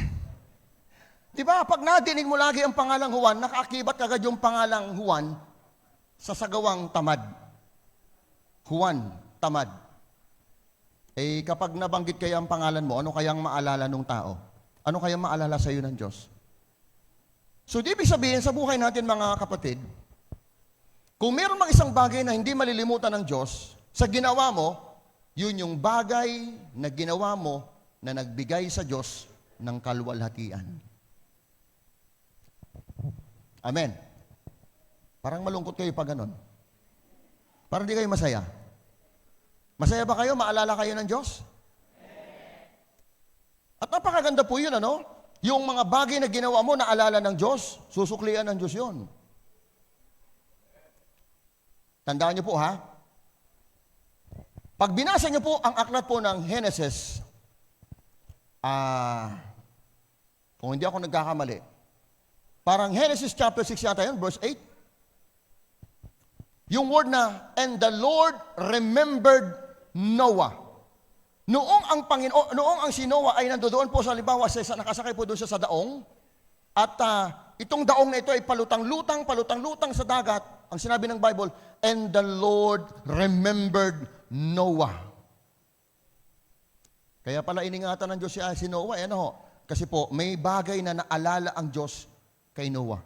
Di ba? Pag nadinig mo lagi ang pangalang Juan, nakaakibat agad yung pangalang Juan sa sagawang tamad. Juan, tamad. Eh, kapag nabanggit kaya ang pangalan mo, ano kayang maalala ng tao? Ano kayang maalala sa iyo ng Diyos? So, di ibig sabihin sa buhay natin mga kapatid, kung meron mang isang bagay na hindi malilimutan ng Diyos, sa ginawa mo, yun yung bagay na ginawa mo na nagbigay sa Diyos ng kaluwalhatian. Amen. Parang malungkot kayo pag ganon. Parang di kayo masaya. Masaya ba kayo? Maalala kayo ng Diyos? At napakaganda po yun, ano? Yung mga bagay na ginawa mo, naalala ng Diyos, susuklian ng Diyos yun. Tandaan niyo po, ha? Pag binasa niyo po ang aklat po ng Genesis, kung hindi ako nagkakamali, parang Genesis chapter 6 yata yun, verse 8. Yung word na, and the Lord remembered Noah. Noong ang si Noah ay nandoon po sa halimbawa, nakasakay po doon siya sa daong, at itong daong na ito ay palutang-lutang sa dagat. Ang sinabi ng Bible, and the Lord remembered Noah. Kaya pala iningatan ng Diyos si Noah, kasi po may bagay na naalala ang Diyos kay Noah.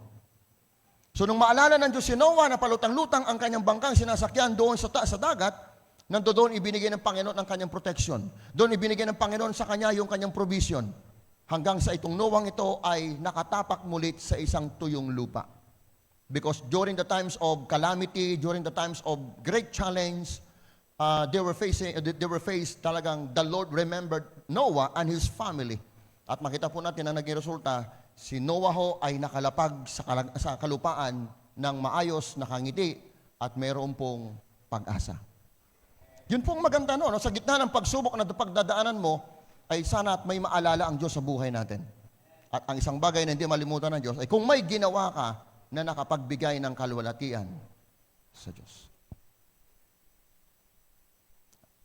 So nung maalala ng Diyos si Noah na palutang-lutang ang kanyang bangkang sinasakyan doon sa dagat, nandoon ibinigay ng Panginoon ang kanyang protection. Doon ibinigay ng Panginoon sa kanya yung kanyang provision. Hanggang sa itong Noahang ito ay nakatapak mulit sa isang tuyong lupa. Because during the times of calamity, during the times of great challenge, they were faced talagang the Lord remembered Noah and his family. At makita po natin na naging resulta, si Noah ho ay nakalapag sa kalupaan ng maayos, nakangiti, at mayroon pong pag-asa. Yun pong maganda, no? Sa gitna ng pagsubok na pagdadaanan mo, ay sana at may maalala ang Diyos sa buhay natin. At ang isang bagay na hindi malimutan ng Diyos ay kung may ginawa ka na nakapagbigay ng kaluwalhatian sa Diyos.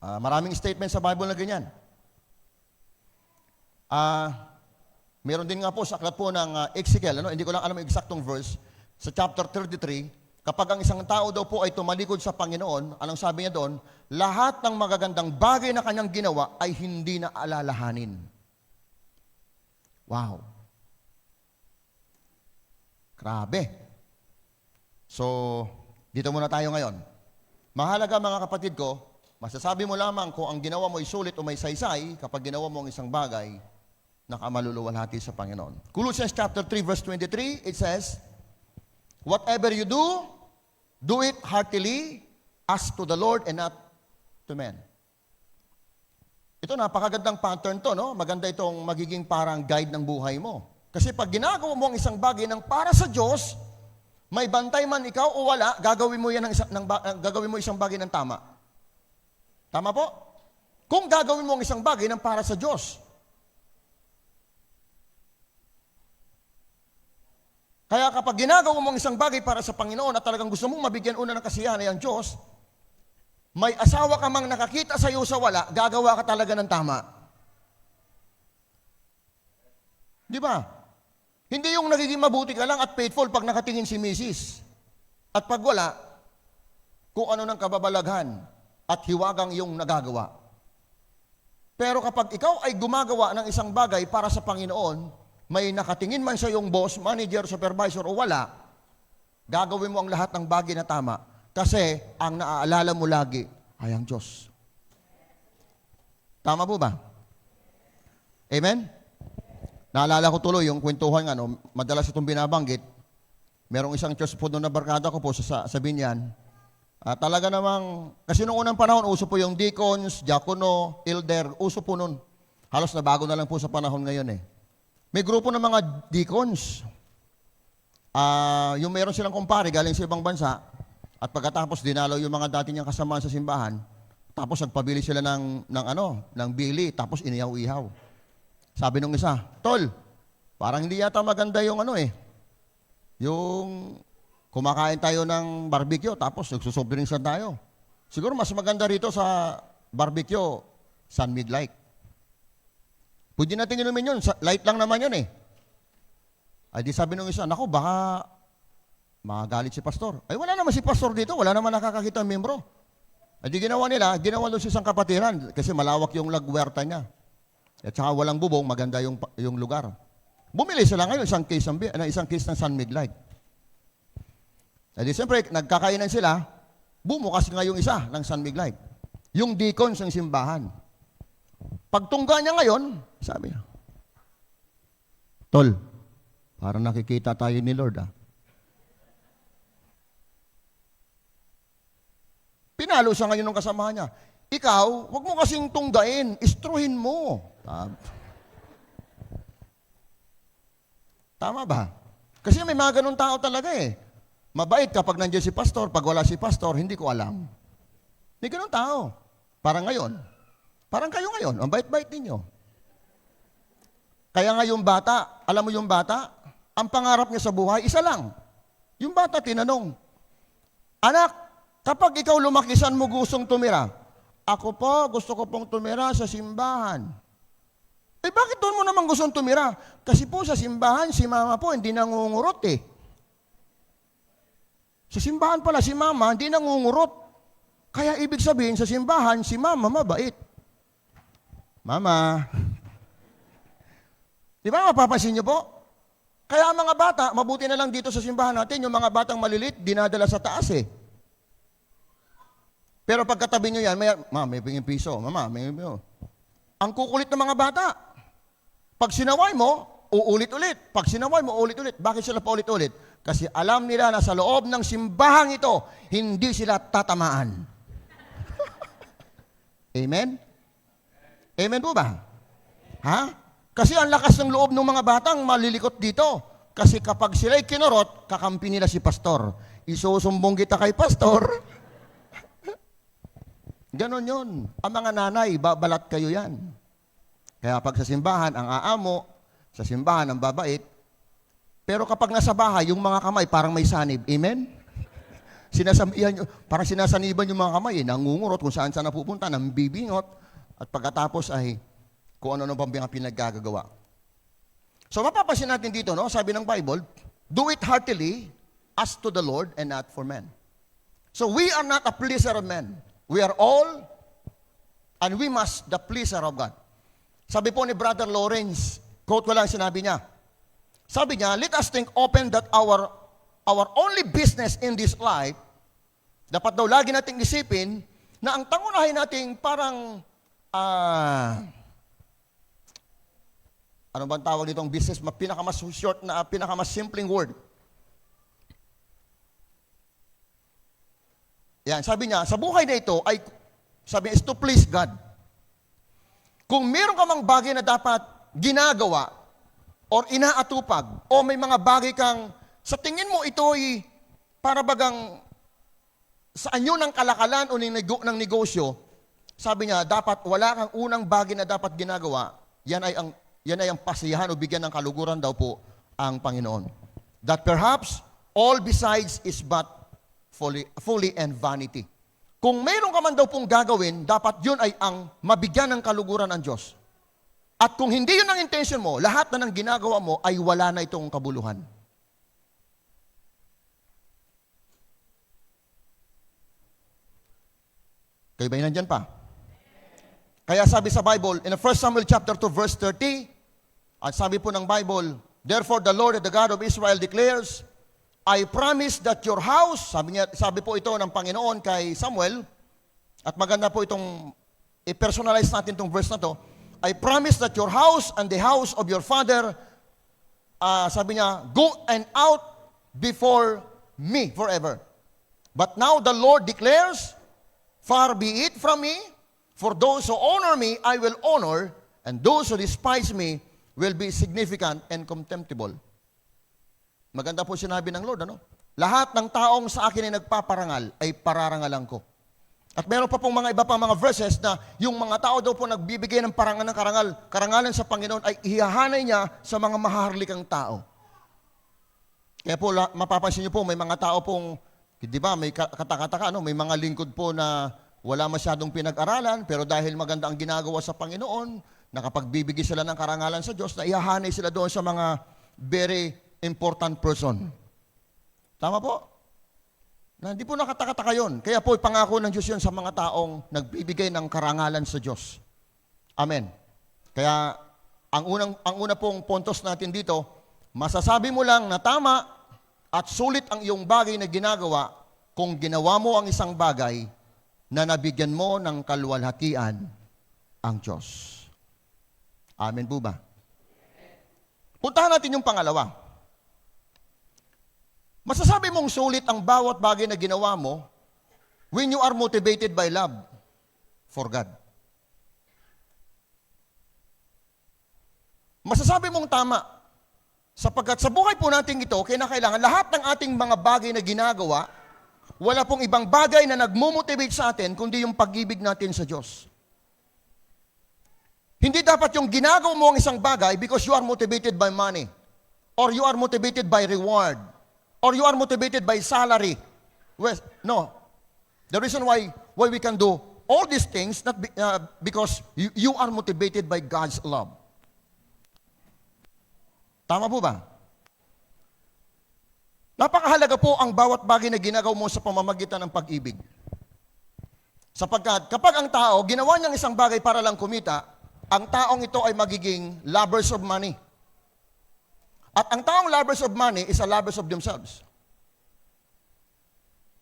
Maraming statement sa Bible na ganyan. Meron din nga po sa aklat po ng Ezekiel, hindi ko lang alam yung eksaktong verse, sa chapter 33, kapag ang isang tao daw po ay tumalikod sa Panginoon, anong sabi niya doon? Lahat ng magagandang bagay na kanyang ginawa ay hindi na alalahanin. Wow. Grabe. So, dito muna tayo ngayon. Mahalaga mga kapatid ko, masasabi mo lamang kung ang ginawa mo ay sulit o may saysay kapag ginawa mo ang isang bagay na kamaluluwalhati sa Panginoon. Colossians chapter 3 verse 23, it says, whatever you do, do it heartily as to the Lord and not to men. Ito, napakagandang pattern to, no? Maganda itong magiging parang guide ng buhay mo. Kasi pag ginagawa mo ang isang bagay ng para sa Diyos, may bantay man ikaw o wala, gagawin mo isang bagay ng tama. Tama po? Kung gagawin mo ang isang bagay ng para sa Diyos. Kaya kapag ginagawa mo ang isang bagay para sa Panginoon at talagang gusto mong mabigyan una ng kasiyahan ay ang Diyos, may asawa ka mang nakakita sa iyo sa wala, gagawa ka talaga ng tama. Di ba? Hindi yung nagiging mabuti ka lang at faithful pag nakatingin si Mrs. At pag wala, kung ano ng kababalaghan at hiwagang yung nagagawa. Pero kapag ikaw ay gumagawa ng isang bagay para sa Panginoon, may nakatingin man sa iyong boss, manager, supervisor o wala, gagawin mo ang lahat ng bagay na tama kasi ang naaalala mo lagi ay ang Diyos. Tama po ba? Amen? Naalala ko tuloy yung kwentuhan, madalas itong binabanggit. Merong isang church po doon na barkada ko po sa Binyan. Talaga namang, kasi noong unang panahon, uso po yung deacons, diakono, elder, uso po noon. Halos na bago na lang po sa panahon ngayon eh. May grupo ng mga deacons. Yung meron silang kumpare galing sa ibang bansa, at pagkatapos dinalaw yung mga dati niyang kasama sa simbahan, tapos nagpabili sila ng bili, tapos inihaw-ihaw. Sabi nung isa, Tol, parang hindi yata maganda yung yung kumakain tayo ng barbecue, tapos nagsusoft drinks na tayo. Siguro mas maganda rito sa barbecue, San Mig Light. Pwede natin inumin yun, light lang naman yun eh. Ay di sabi nung isa, naku baka magalit si pastor. Ay wala naman si pastor dito, wala naman nakakakita ang membro. Ay di ginawa doon sa isang kapatiran, kasi malawak yung lagwerta niya. At saka walang bubong, maganda yung lugar. Bumili sila ngayon isang case ng San Mig Light. Di siyempre, nagkakainan sila, bumukas nga yung isa ng San Mig Light. Yung deacons ng simbahan. Pagtungga niya ngayon, sabi niya, Tol, parang nakikita tayo ni Lord Pinalo siya ngayon ng kasamahan niya. Ikaw, wag mo kasing tunggain, istruhin mo. Tama ba? Kasi may mga ganun tao talaga eh. Mabait kapag nandiyan si pastor, pag wala si pastor, hindi ko alam. May ganun tao. Parang ngayon. Parang kayo ngayon, ang bait-bait ninyo. Kaya nga yung bata, alam mo yung bata, ang pangarap niya sa buhay, isa lang. Yung bata tinanong, Anak, kapag ikaw lumaki, saan mo gustong tumira? Ako po, gusto ko pong tumira sa simbahan. Eh bakit doon mo naman gustong tumira? Kasi po sa simbahan, si mama po hindi nangungurot eh. Sa simbahan pala, si mama hindi nangungurot. Kaya ibig sabihin, sa simbahan, si mama mabait. Mama. Di ba mapapansin niyo po? Kaya ang mga bata, mabuti na lang dito sa simbahan natin, yung mga batang malilit, dinadala sa taas eh. Pero pagkatabi nyo yan, may pingin piso. Mama, may piso. Ang kukulit ng mga bata. Pag sinaway mo, uulit-ulit. Pag sinaway mo, uulit-ulit. Bakit sila pa ulit-ulit? Kasi alam nila na sa loob ng simbahang ito, hindi sila tatamaan. Amen? Amen po ba? Ha? Kasi ang lakas ng loob ng mga batang malilikot dito. Kasi kapag sila'y kinurot, kakampi nila si pastor. Isusumbong kita kay pastor. Ganon yun. Ang mga nanay, babalat kayo yan. Kaya pag sa simbahan, ang aamo, sa simbahan, ang babait. Pero kapag nasa bahay, yung mga kamay parang may sanib. Amen? Parang sinasaniban yung mga kamay. Nangungurot kung saan napupunta, nambibingot. At pagkatapos ay kung ano pang pinaggagawa. So mapapansin natin dito, no? Sabi ng Bible, do it heartily as to the Lord and not for men. So we are not a pleaser of men. We are all, and we must the pleaser of God. Sabi po ni Brother Lawrence, quote ko lang sinabi niya. Sabi niya, let us think open that our only business in this life, dapat daw lagi nating isipin, na ang tangunahin nating parang, ano bang tawag nitong business, pinakamas short na, pinakamas simpleng word. Yan, sabi niya, sa buhay na ito, sabi niya, is to please God. Kung meron ka mang bagay na dapat ginagawa, or inaatupag, o may mga bagay kang, sa tingin mo ito'y para bagang sa anyo ng kalakalan o ng negosyo, sabi niya, dapat wala kang unang bagay na dapat ginagawa, yan ay ang pasiyahan o bigyan ng kaluguran daw po ang Panginoon. That perhaps all besides is but fully and vanity. Kung mayroon ka man daw pong gagawin, dapat yun ay ang mabigyan ng kaluguran ng Diyos. At kung hindi yun ang intention mo, lahat na ng ginagawa mo ay wala na itong kabuluhan. Kayo ba yun nandyan pa? Kaya sabi sa Bible, in 1 Samuel chapter 2 verse 30, at sabi po ng Bible, therefore the Lord, the God of Israel declares, I promise that your house, sabi po ito ng Panginoon kay Samuel, at maganda po itong i-personalize natin itong verse na to, I promise that your house and the house of your father, sabi niya, go and out before me forever. But now the Lord declares, far be it from me, for those who honor me, I will honor, and those who despise me will be significant and contemptible. Maganda po sinabi ng Lord, ano? Lahat ng taong sa akin ay nagpaparangal, ay pararangalan ko. At meron pa pong mga iba pang mga verses na yung mga tao daw po nagbibigay ng karangalan sa Panginoon ay ihahanay niya sa mga maharlikang tao. Kaya po, mapapansin niyo po, may mga tao pong, di ba, may katakataka, no? May mga lingkod po na wala masyadong pinag-aralan, pero dahil maganda ang ginagawa sa Panginoon, nakapagbibigay sila ng karangalan sa Diyos, na ihahanay sila doon sa mga very important person. Tama po? Na hindi po nakatakataka yun. Kaya po, pangako ng Diyos yun sa mga taong nagbibigay ng karangalan sa Diyos. Amen. Kaya, ang una pong puntos natin dito, masasabi mo lang na tama at sulit ang iyong bagay na ginagawa kung ginawa mo ang isang bagay na nabigyan mo ng kaluwalhatian ang Diyos. Amen po ba? Puntahan natin yung pangalawa. Masasabi mong sulit ang bawat bagay na ginawa mo when you are motivated by love for God. Masasabi mong tama sapagkat sa buhay po natin ito, kinakailangan lahat ng ating mga bagay na ginagawa, wala pong ibang bagay na nagmo-motivate sa atin kundi yung pag-ibig natin sa Diyos. Hindi dapat yung ginagawa mo ang isang bagay because you are motivated by money, or you are motivated by reward, or you are motivated by salary. Well, no. The reason why we can do all these things not because you are motivated by God's love. Tama po ba? Napakahalaga po ang bawat bagay na ginagawa mo sa pamamagitan ng pag-ibig. Sapagkat kapag ang tao ginawa niyang isang bagay para lang kumita, ang taong ito ay magiging lovers of money. At ang taong lovers of money is a lovers of themselves.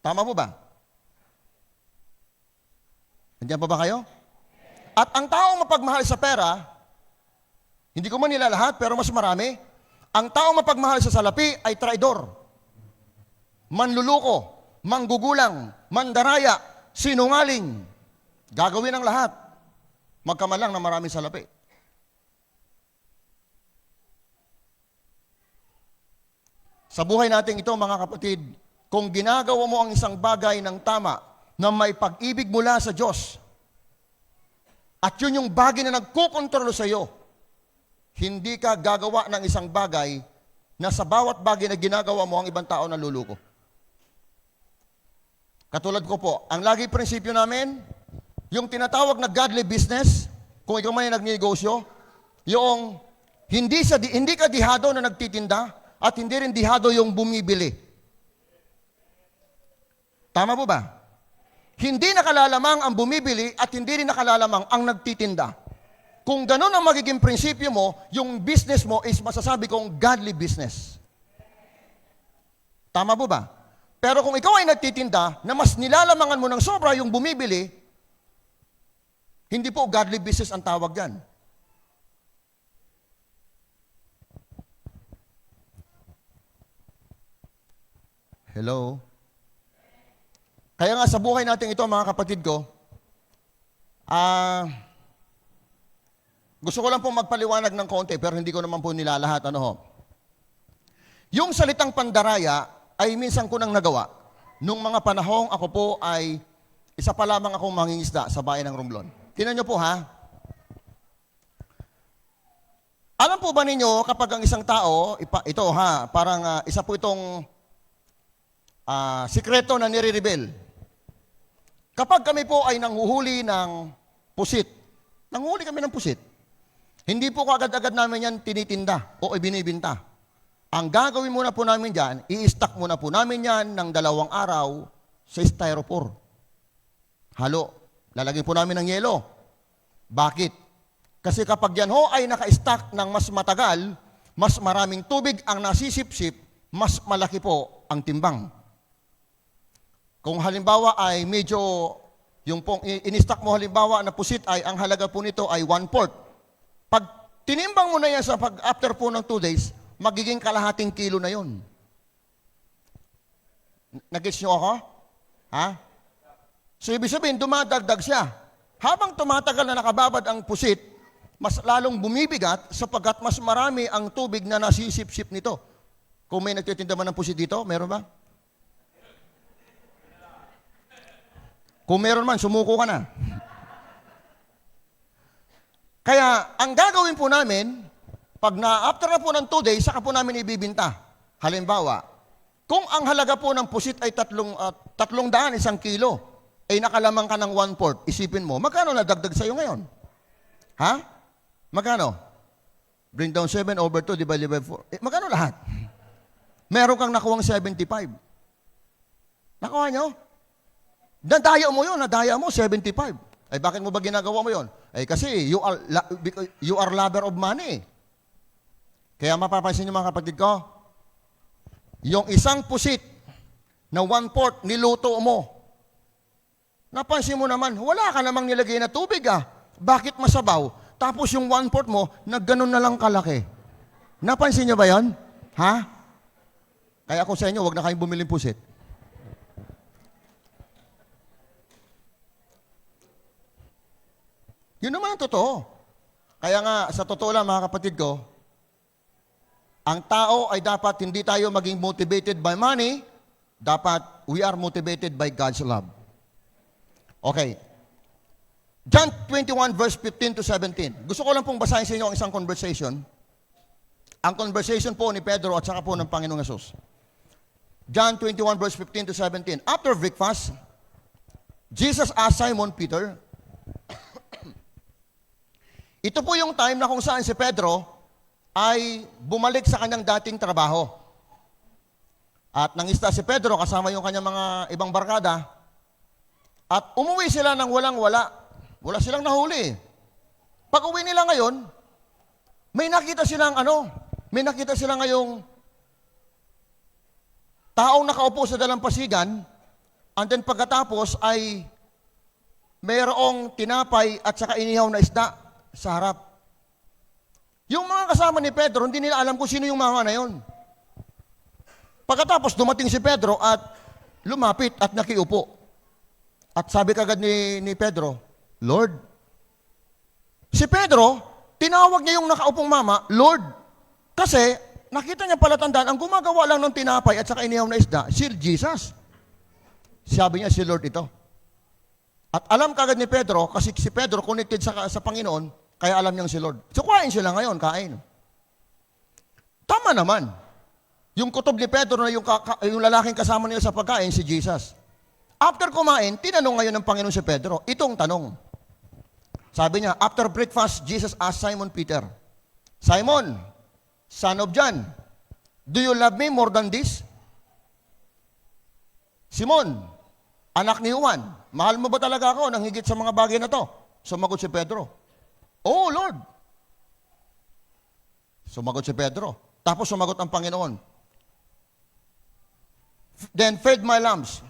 Tama po ba? Nandiyan pa ba kayo? At ang taong mapagmahal sa pera, hindi ko man nila lahat, pero mas marami, ang taong mapagmahal sa salapi ay traidor, manluluko, manggugulang, mandaraya, sinungaling. Gagawin ang lahat. Magkamalang na maraming salapi. Sa buhay natin ito, mga kapatid, kung ginagawa mo ang isang bagay ng tama na may pag-ibig mula sa Diyos, at yun yung bagay na nagkukontrolo sa iyo, hindi ka gagawa ng isang bagay na sa bawat bagay na ginagawa mo ang ibang tao naluluko. Katulad ko po, ang lagi prinsipyo namin, yung tinatawag na godly business, kung ikaw man ay nagnegosyo, yung hindi ka dihado na nagtitinda at hindi rin dihado yung bumibili. Tama po ba? Hindi nakalalamang ang bumibili at hindi rin nakalalamang ang nagtitinda. Kung ganun ang magiging prinsipyo mo, yung business mo is masasabi kong godly business. Tama po ba? Pero kung ikaw ay nagtitinda na mas nilalamangan mo ng sobra yung bumibili, hindi po godly business ang tawag yan. Hello? Kaya nga sa buhay natin ito, mga kapatid ko, gusto ko lang po magpaliwanag ng konti, pero hindi ko naman po nilalahat. Yung salitang pandaraya ay minsan ko nang nagawa. Nung mga panahong ako po ay isa pa lamang akong mangingisda sa bayan ng Romblon. Tingnan nyo po ha. Alam po ba ninyo kapag ang isang tao, ito ha, parang isa po itong sikreto na nire-reveal. Kapag kami po ay nanghuhuli ng pusit, nanghuli kami ng pusit, hindi po agad-agad namin yan tinitinda o ibinibinta. Ang gagawin muna po namin dyan, i-stack muna po namin yan ng 2 araw sa styrofoam. Halo, lalagyan po namin ng yelo. Bakit? Kasi kapag yan ho ay naka-stack ng mas matagal, mas maraming tubig ang nasisipsip, mas malaki po ang timbang. Kung halimbawa ay medyo, yung pong in-stack mo halimbawa na pusit ay, ang halaga po nito ay 1/4. Pag tinimbang mo na yan sa after po ng 2 days, magiging kalahating kilo na yun. Nag-gets nyo ako? Ha? So, ibig sabihin, dumadagdag siya. Habang tumatagal na nakababad ang pusit, mas lalong bumibigat sapagkat mas marami ang tubig na nasisip-sip nito. Kung may nagtitinda man ng pusit dito, meron ba? Kung meron man, sumuko ka na. Kaya, ang gagawin po namin, pag after na po ng 2 days, saka po namin ibibinta. Halimbawa, kung ang halaga po ng pusit ay 300, 1 kilo, ay nakalamang ka ng 1/4, isipin mo, magkano nadagdag sa'yo ngayon? Ha? Magkano? Bring down 7/2 divided by 4. Magkano lahat? Meron kang nakuwang 75. Nakuha nyo? Nadaya mo yun, nadaya mo, 75. Ay bakit mo ba ginagawa mo yun? Ay kasi you are lover of money. Kaya mapapansin nyo mga kapatid ko, yung isang pusit na 1/4 niluto mo, napansin mo naman, wala ka namang nilagay na tubig ah. Bakit masabaw? Tapos yung 1/4 mo, nagganon na lang kalaki. Napansin nyo ba yon? Ha? Kaya ako sa inyo, huwag na kayong bumiling pusit. Yun naman ang totoo. Kaya nga, sa totoo lang mga kapatid ko, ang tao ay dapat hindi tayo maging motivated by money, dapat we are motivated by God's love. Okay. John 21 verse 15 to 17. Gusto ko lang pong basahin sa inyo ang isang conversation. Ang conversation po ni Pedro at saka po ng Panginoong Hesus. John 21 verse 15 to 17. After breakfast, Jesus asked Simon Peter, ito po yung time na kung saan si Pedro ay bumalik sa kanyang dating trabaho. At nangista si Pedro kasama yung kanyang mga ibang barkada at umuwi sila ng walang-wala. Wala silang nahuli. Pag uwi nila ngayon, may nakita silang may nakita silang ngayong taong nakaupo sa dalampasigan, and then pagkatapos ay mayroong tinapay at saka inihaw na isda sa harap. Yung mga kasama ni Pedro, hindi nila alam kung sino yung mga na yun. Pagkatapos dumating si Pedro at lumapit at nakiupo. At sabi kagad ni Pedro, Lord. Si Pedro, tinawag niya yung nakaupong mama, Lord. Kasi nakita niya palatandaan, ang gumagawa lang ng tinapay at saka inihaw na isda, si Jesus. Sabi niya, si Lord ito. At alam kagad ni Pedro, kasi si Pedro connected sa Panginoon, kaya alam niyang si Lord. So, kain sila ngayon, kain. Tama naman. Yung kutob ni Pedro na yung lalaking kasama niya sa pagkain, si Jesus. After kumain, tinanong ngayon ng Panginoon si Pedro, itong tanong. Sabi niya, after breakfast, Jesus asked Simon Peter, Simon, son of John, do you love me more than this? Simon, anak ni Juan, mahal mo ba talaga ako nang higit sa mga bagay na to? Sumagot si Pedro, oh Lord. Sumagot si Pedro. Tapos sumagot ang Panginoon, then feed my lambs.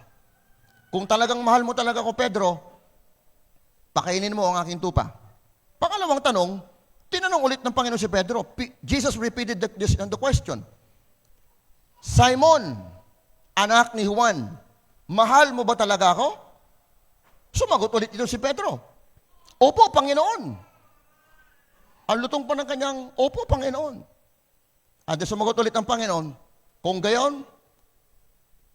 Kung talagang mahal mo talaga ako, Pedro, pakainin mo ang aking tupa. Pangalawang tanong, tinanong ulit ng Panginoon si Pedro. Jesus repeated the question. Simon, anak ni Juan, mahal mo ba talaga ako? Sumagot ulit ito si Pedro. Opo, Panginoon. Ang lutong pa ng kanyang, opo, Panginoon. At sumagot ulit ang Panginoon, kung gayon,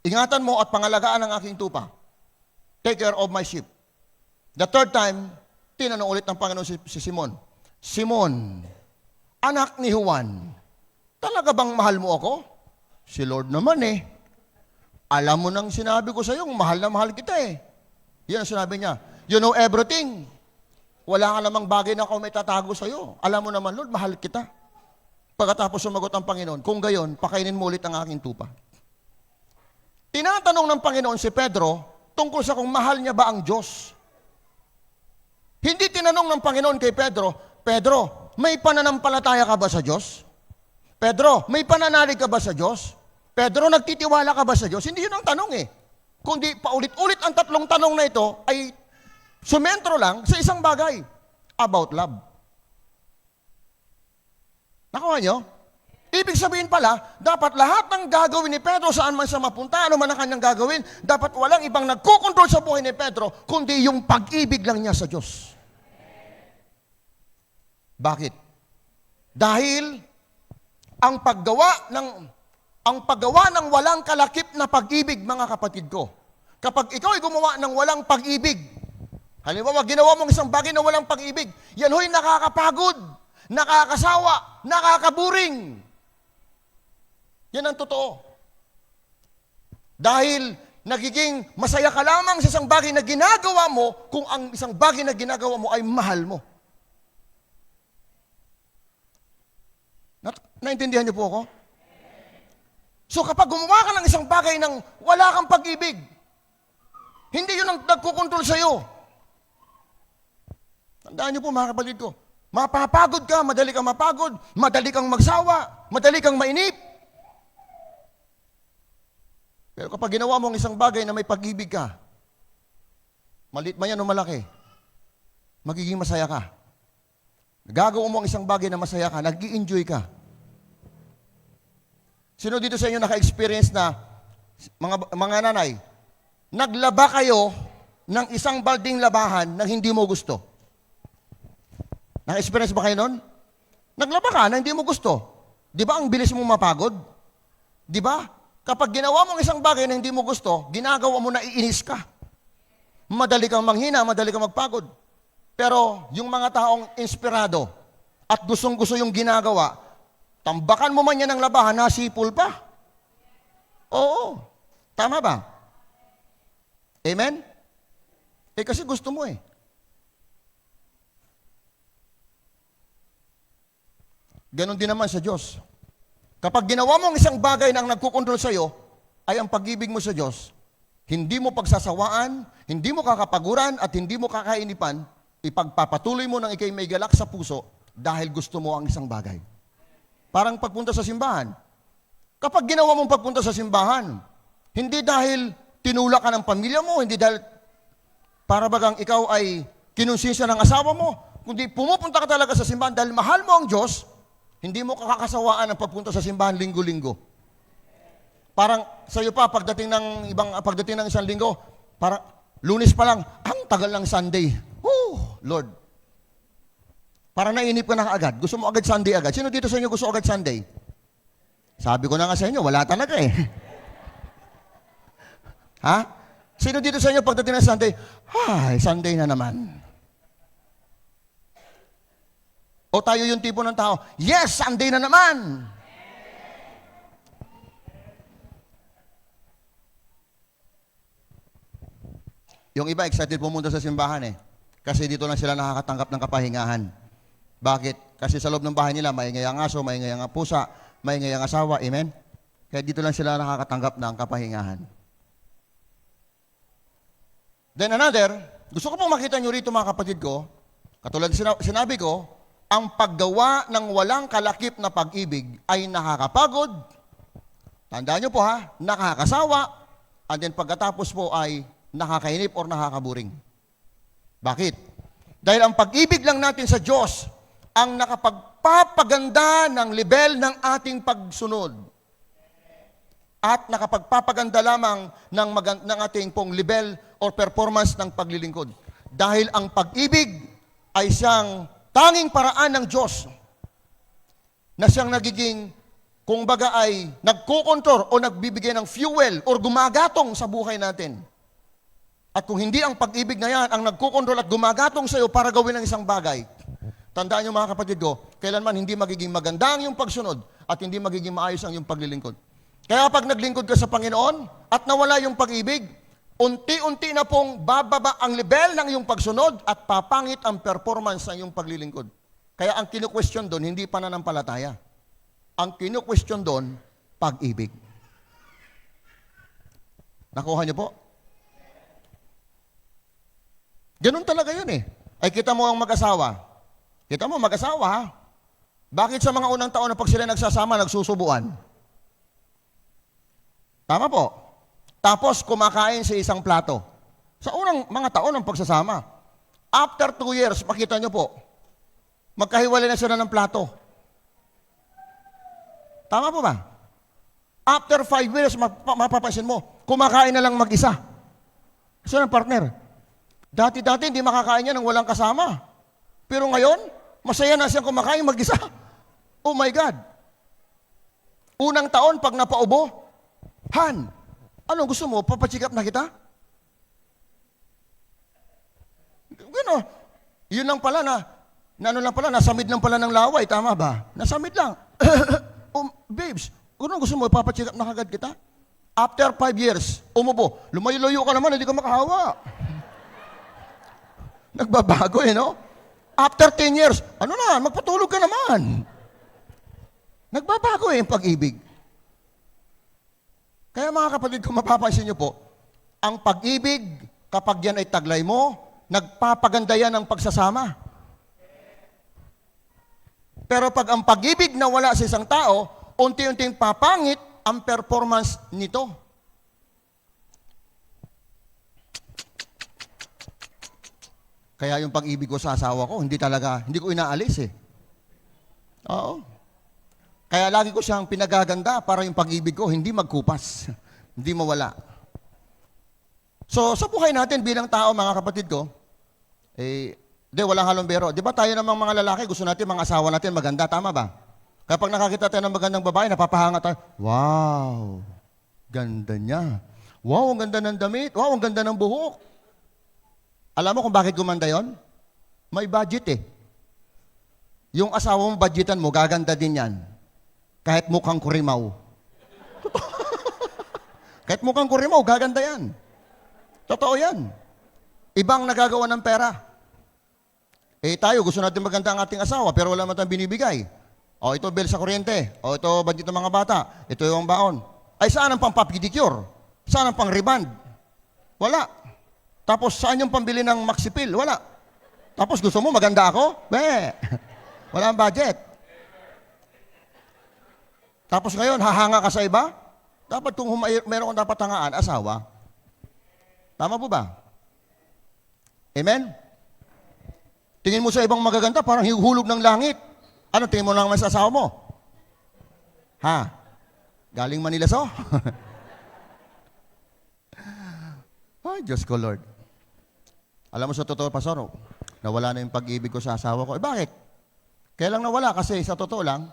ingatan mo at pangalagaan ang aking tupa. Take care of my sheep. The third time, tinanong ulit ng Panginoon si Simon, Simon, anak ni Juan, talaga bang mahal mo ako? Si Lord naman eh. Alam mo nang sinabi ko sa iyo, mahal na mahal kita eh. Yan ang sinabi niya. You know everything. Wala ka namang bagay na ako may tatago sa iyo. Alam mo naman, Lord, mahal kita. Pagkatapos sumagot ang Panginoon, kung gayon, pakainin mo ulit ang aking tupa. Tinatanong ng Panginoon si Pedro tungkol sa kung mahal niya ba ang Diyos. Hindi tinanong ng Panginoon kay Pedro, Pedro, may pananampalataya ka ba sa Diyos? Pedro, may pananalig ka ba sa Diyos? Pedro, nagtitiwala ka ba sa Diyos? Hindi yun ang tanong eh. Kundi paulit-ulit ang tatlong tanong na ito ay sumentro lang sa isang bagay, about love. Nakuha nyo? Ibig sabihin pala, dapat lahat ng gagawin ni Pedro saan man siya mapunta, ano man ang kanyang gagawin, dapat walang ibang nagkukontrol sa buhay ni Pedro, kundi yung pag-ibig lang niya sa Diyos. Bakit? Dahil ang paggawa ng walang kalakip na pag-ibig, mga kapatid ko, kapag ikaw ay gumawa ng walang pag-ibig, halimbawa, ginawa mong isang bagay na walang pag-ibig, yan ho'y nakakapagod, nakakasawa, nakakaburing. Yan ang totoo. Dahil nagiging masaya ka lamang sa isang bagay na ginagawa mo kung ang isang bagay na ginagawa mo ay mahal mo. Naintindihan niyo po ako? So kapag gumawa ka ng isang bagay ng wala kang pag-ibig, hindi yun ang nagkukontrol sa'yo. Tandaan niyo po mga kapatid ko, mapapagod ka, madali kang mapagod, madali kang magsawa, madali kang mainip. Pero kapag ginawa mo ang isang bagay na may pag-ibig ka, maliit man yan o malaki, magiging masaya ka. Gagawin mo ang isang bagay na masaya ka, nag-i-enjoy ka. Sino dito sa inyo naka-experience na, mga nanay, naglaba kayo ng isang balding labahan na hindi mo gusto? Naka-experience ba kayo nun? Naglaba ka na hindi mo gusto. Di ba ang bilis mong mapagod? Di ba? Kapag ginawa mong isang bagay na hindi mo gusto, ginagawa mo na iinis ka. Madali kang manghina, madali kang magpagod. Pero yung mga taong inspirado at gustong-gusto yung ginagawa, tambakan mo man yan ng labahan, nasipol pa. Oo. Tama ba? Amen? Kasi gusto mo eh. Ganon din naman sa Diyos. Kapag ginawa mo ang isang bagay na ang nagkukontrol sa iyo, ay ang pag-ibig mo sa Diyos, hindi mo pagsasawaan, hindi mo kakapaguran, at hindi mo kakainipan, ipagpapatuloy mo ng ikay may galak sa puso dahil gusto mo ang isang bagay. Parang pagpunta sa simbahan. Kapag ginawa mong pagpunta sa simbahan, hindi dahil tinulak ka ng pamilya mo, hindi dahil para bagang ikaw ay kinonsensya ng asawa mo, kundi pumupunta ka talaga sa simbahan dahil mahal mo ang Diyos, hindi mo kakasawaan ang pagpunta sa simbahan linggo-linggo. Parang sa iyo pa, pagdating ng isang linggo, parang Lunes pa lang, ang tagal ng Sunday. Oh, Lord. Parang nainip ka na agad. Gusto mo agad Sunday agad. Sino dito sa inyo gusto agad Sunday? Sabi ko na nga sa inyo, wala talaga eh. Ha? Sino dito sa inyo pagdating ng Sunday? Ay, Sunday na naman. O tayo yung tipo ng tao, yes, Sunday na naman. Yung iba excited pumunta sa simbahan eh. Kasi dito lang sila nakakatanggap ng kapahingahan. Bakit? Kasi sa loob ng bahay nila, maingay ang aso, maingay ang pusa, maingay ang asawa. Amen? Kaya dito lang sila nakakatanggap ng kapahingahan. Then another, gusto ko pong makita nyo rito mga kapatid ko, katulad sinabi ko, ang paggawa ng walang kalakip na pag-ibig ay nakakapagod, tandaan nyo po ha, nakakasawa, and then pagkatapos po ay nakakainip or nakakaburing. Bakit? Dahil ang pag-ibig lang natin sa Diyos ang nakapagpapaganda ng level ng ating pagsunod. At nakapagpapaganda lamang ng ating pong level or performance ng paglilingkod. Dahil ang pag-ibig ay siyang tanging paraan ng Diyos na siyang nagiging, kung baga ay nagkukontrol o nagbibigay ng fuel or gumagatong sa buhay natin. At kung hindi ang pag-ibig na yan ang nagkukontrol at gumagatong sa iyo para gawin ang isang bagay, tandaan niyo mga kapatid ko, kailanman hindi magiging maganda ang iyong pagsunod at hindi magiging maayos ang iyong paglilingkod. Kaya pag naglingkod ka sa Panginoon at nawala yung pag-ibig, unti-unti na pong bababa ang level ng iyong pagsunod at papangit ang performance ng iyong paglilingkod. Kaya ang kinu-question doon, hindi pananampalataya. Ang kinu-question doon, pag-ibig. Nakuha niyo po? Ganun talaga yun eh. Ay kita mo ang mag-asawa. Kita mo mag-asawa ha? Bakit sa mga unang taon na pag sila nagsasama, nagsusubuan? Tama po. Tapos kumakain sa isang plato. Sa unang mga taon ng pagsasama. After 2 years, makita nyo po, magkahiwalay na sila ng plato. Tama po ba? After 5 years, mapapansin mo, kumakain na lang mag-isa. Gusto ng partner. Dati-dati hindi makakain yan ng walang kasama. Pero ngayon, masaya na siyang kumakain mag-isa. Oh my God. Unang taon, pag napaubo, Han, anong gusto mo? Papachikap na kita? Gano? Yun lang pala nasamid lang pala ng laway, tama ba? Nasamid lang. Babes, anong gusto mo? Papachikap na kagad kita? After 5 years, umubo. Lumayo-layo ka naman, hindi ka makahawa. Nagbabago no? After 10 years, magpatulog ka naman. Nagbabago yung pag-ibig. Kaya mga kapatid, kung mapapansin niyo po, ang pag-ibig, kapag yan ay taglay mo, nagpapaganda yan ang pagsasama. Pero pag ang pag-ibig na wala sa isang tao, unti-unting papangit ang performance nito. Kaya yung pag-ibig ko sa asawa ko, hindi ko inaalis eh. Oo. Kaya lagi ko siyang pinagaganda para yung pag-ibig ko hindi magkupas, hindi mawala. So, sa buhay natin bilang tao, mga kapatid ko, walang halombero. Di ba tayo namang mga lalaki, gusto natin mga asawa natin maganda, tama ba? Kapag nakakita tayo ng magandang babae, napapahanga tayo, wow, ganda niya. Wow, ang ganda ng damit. Wow, ang ganda ng buhok. Alam mo kung bakit gumanda yon? May budget eh. Yung asawa mo, budgetan mo, gaganda din yan. Kahit mukhang kurimaw. Kahit mukhang kurimaw, gaganda yan. Totoo yan. Ibang nagagawa ng pera. Tayo, gusto natin maganda ang ating asawa, pero wala man tayong binibigay. Ito bill sa kuryente. Ito budget ng mga bata. Ito yung baon. Ay, saan ang pang-pedicure? Saan ang pang-reband? Wala. Tapos, saan yung pambili ng maxipil? Wala. Tapos, gusto mo maganda ako? Wala ang budget. Tapos ngayon, hahanga ka sa iba? Dapat kung meron kang dapat hangaan, asawa. Tama po ba? Amen? Tingin mo sa ibang magaganda, parang hihuhulog ng langit. Ano tingin mo naman sa asawa mo? Ha? Galing Manila so? Ay, Diyos ko, Lord. Alam mo sa totoo, Pastor, nawala na yung pag-ibig ko sa asawa ko. Bakit? Kaya lang nawala kasi sa totoo lang,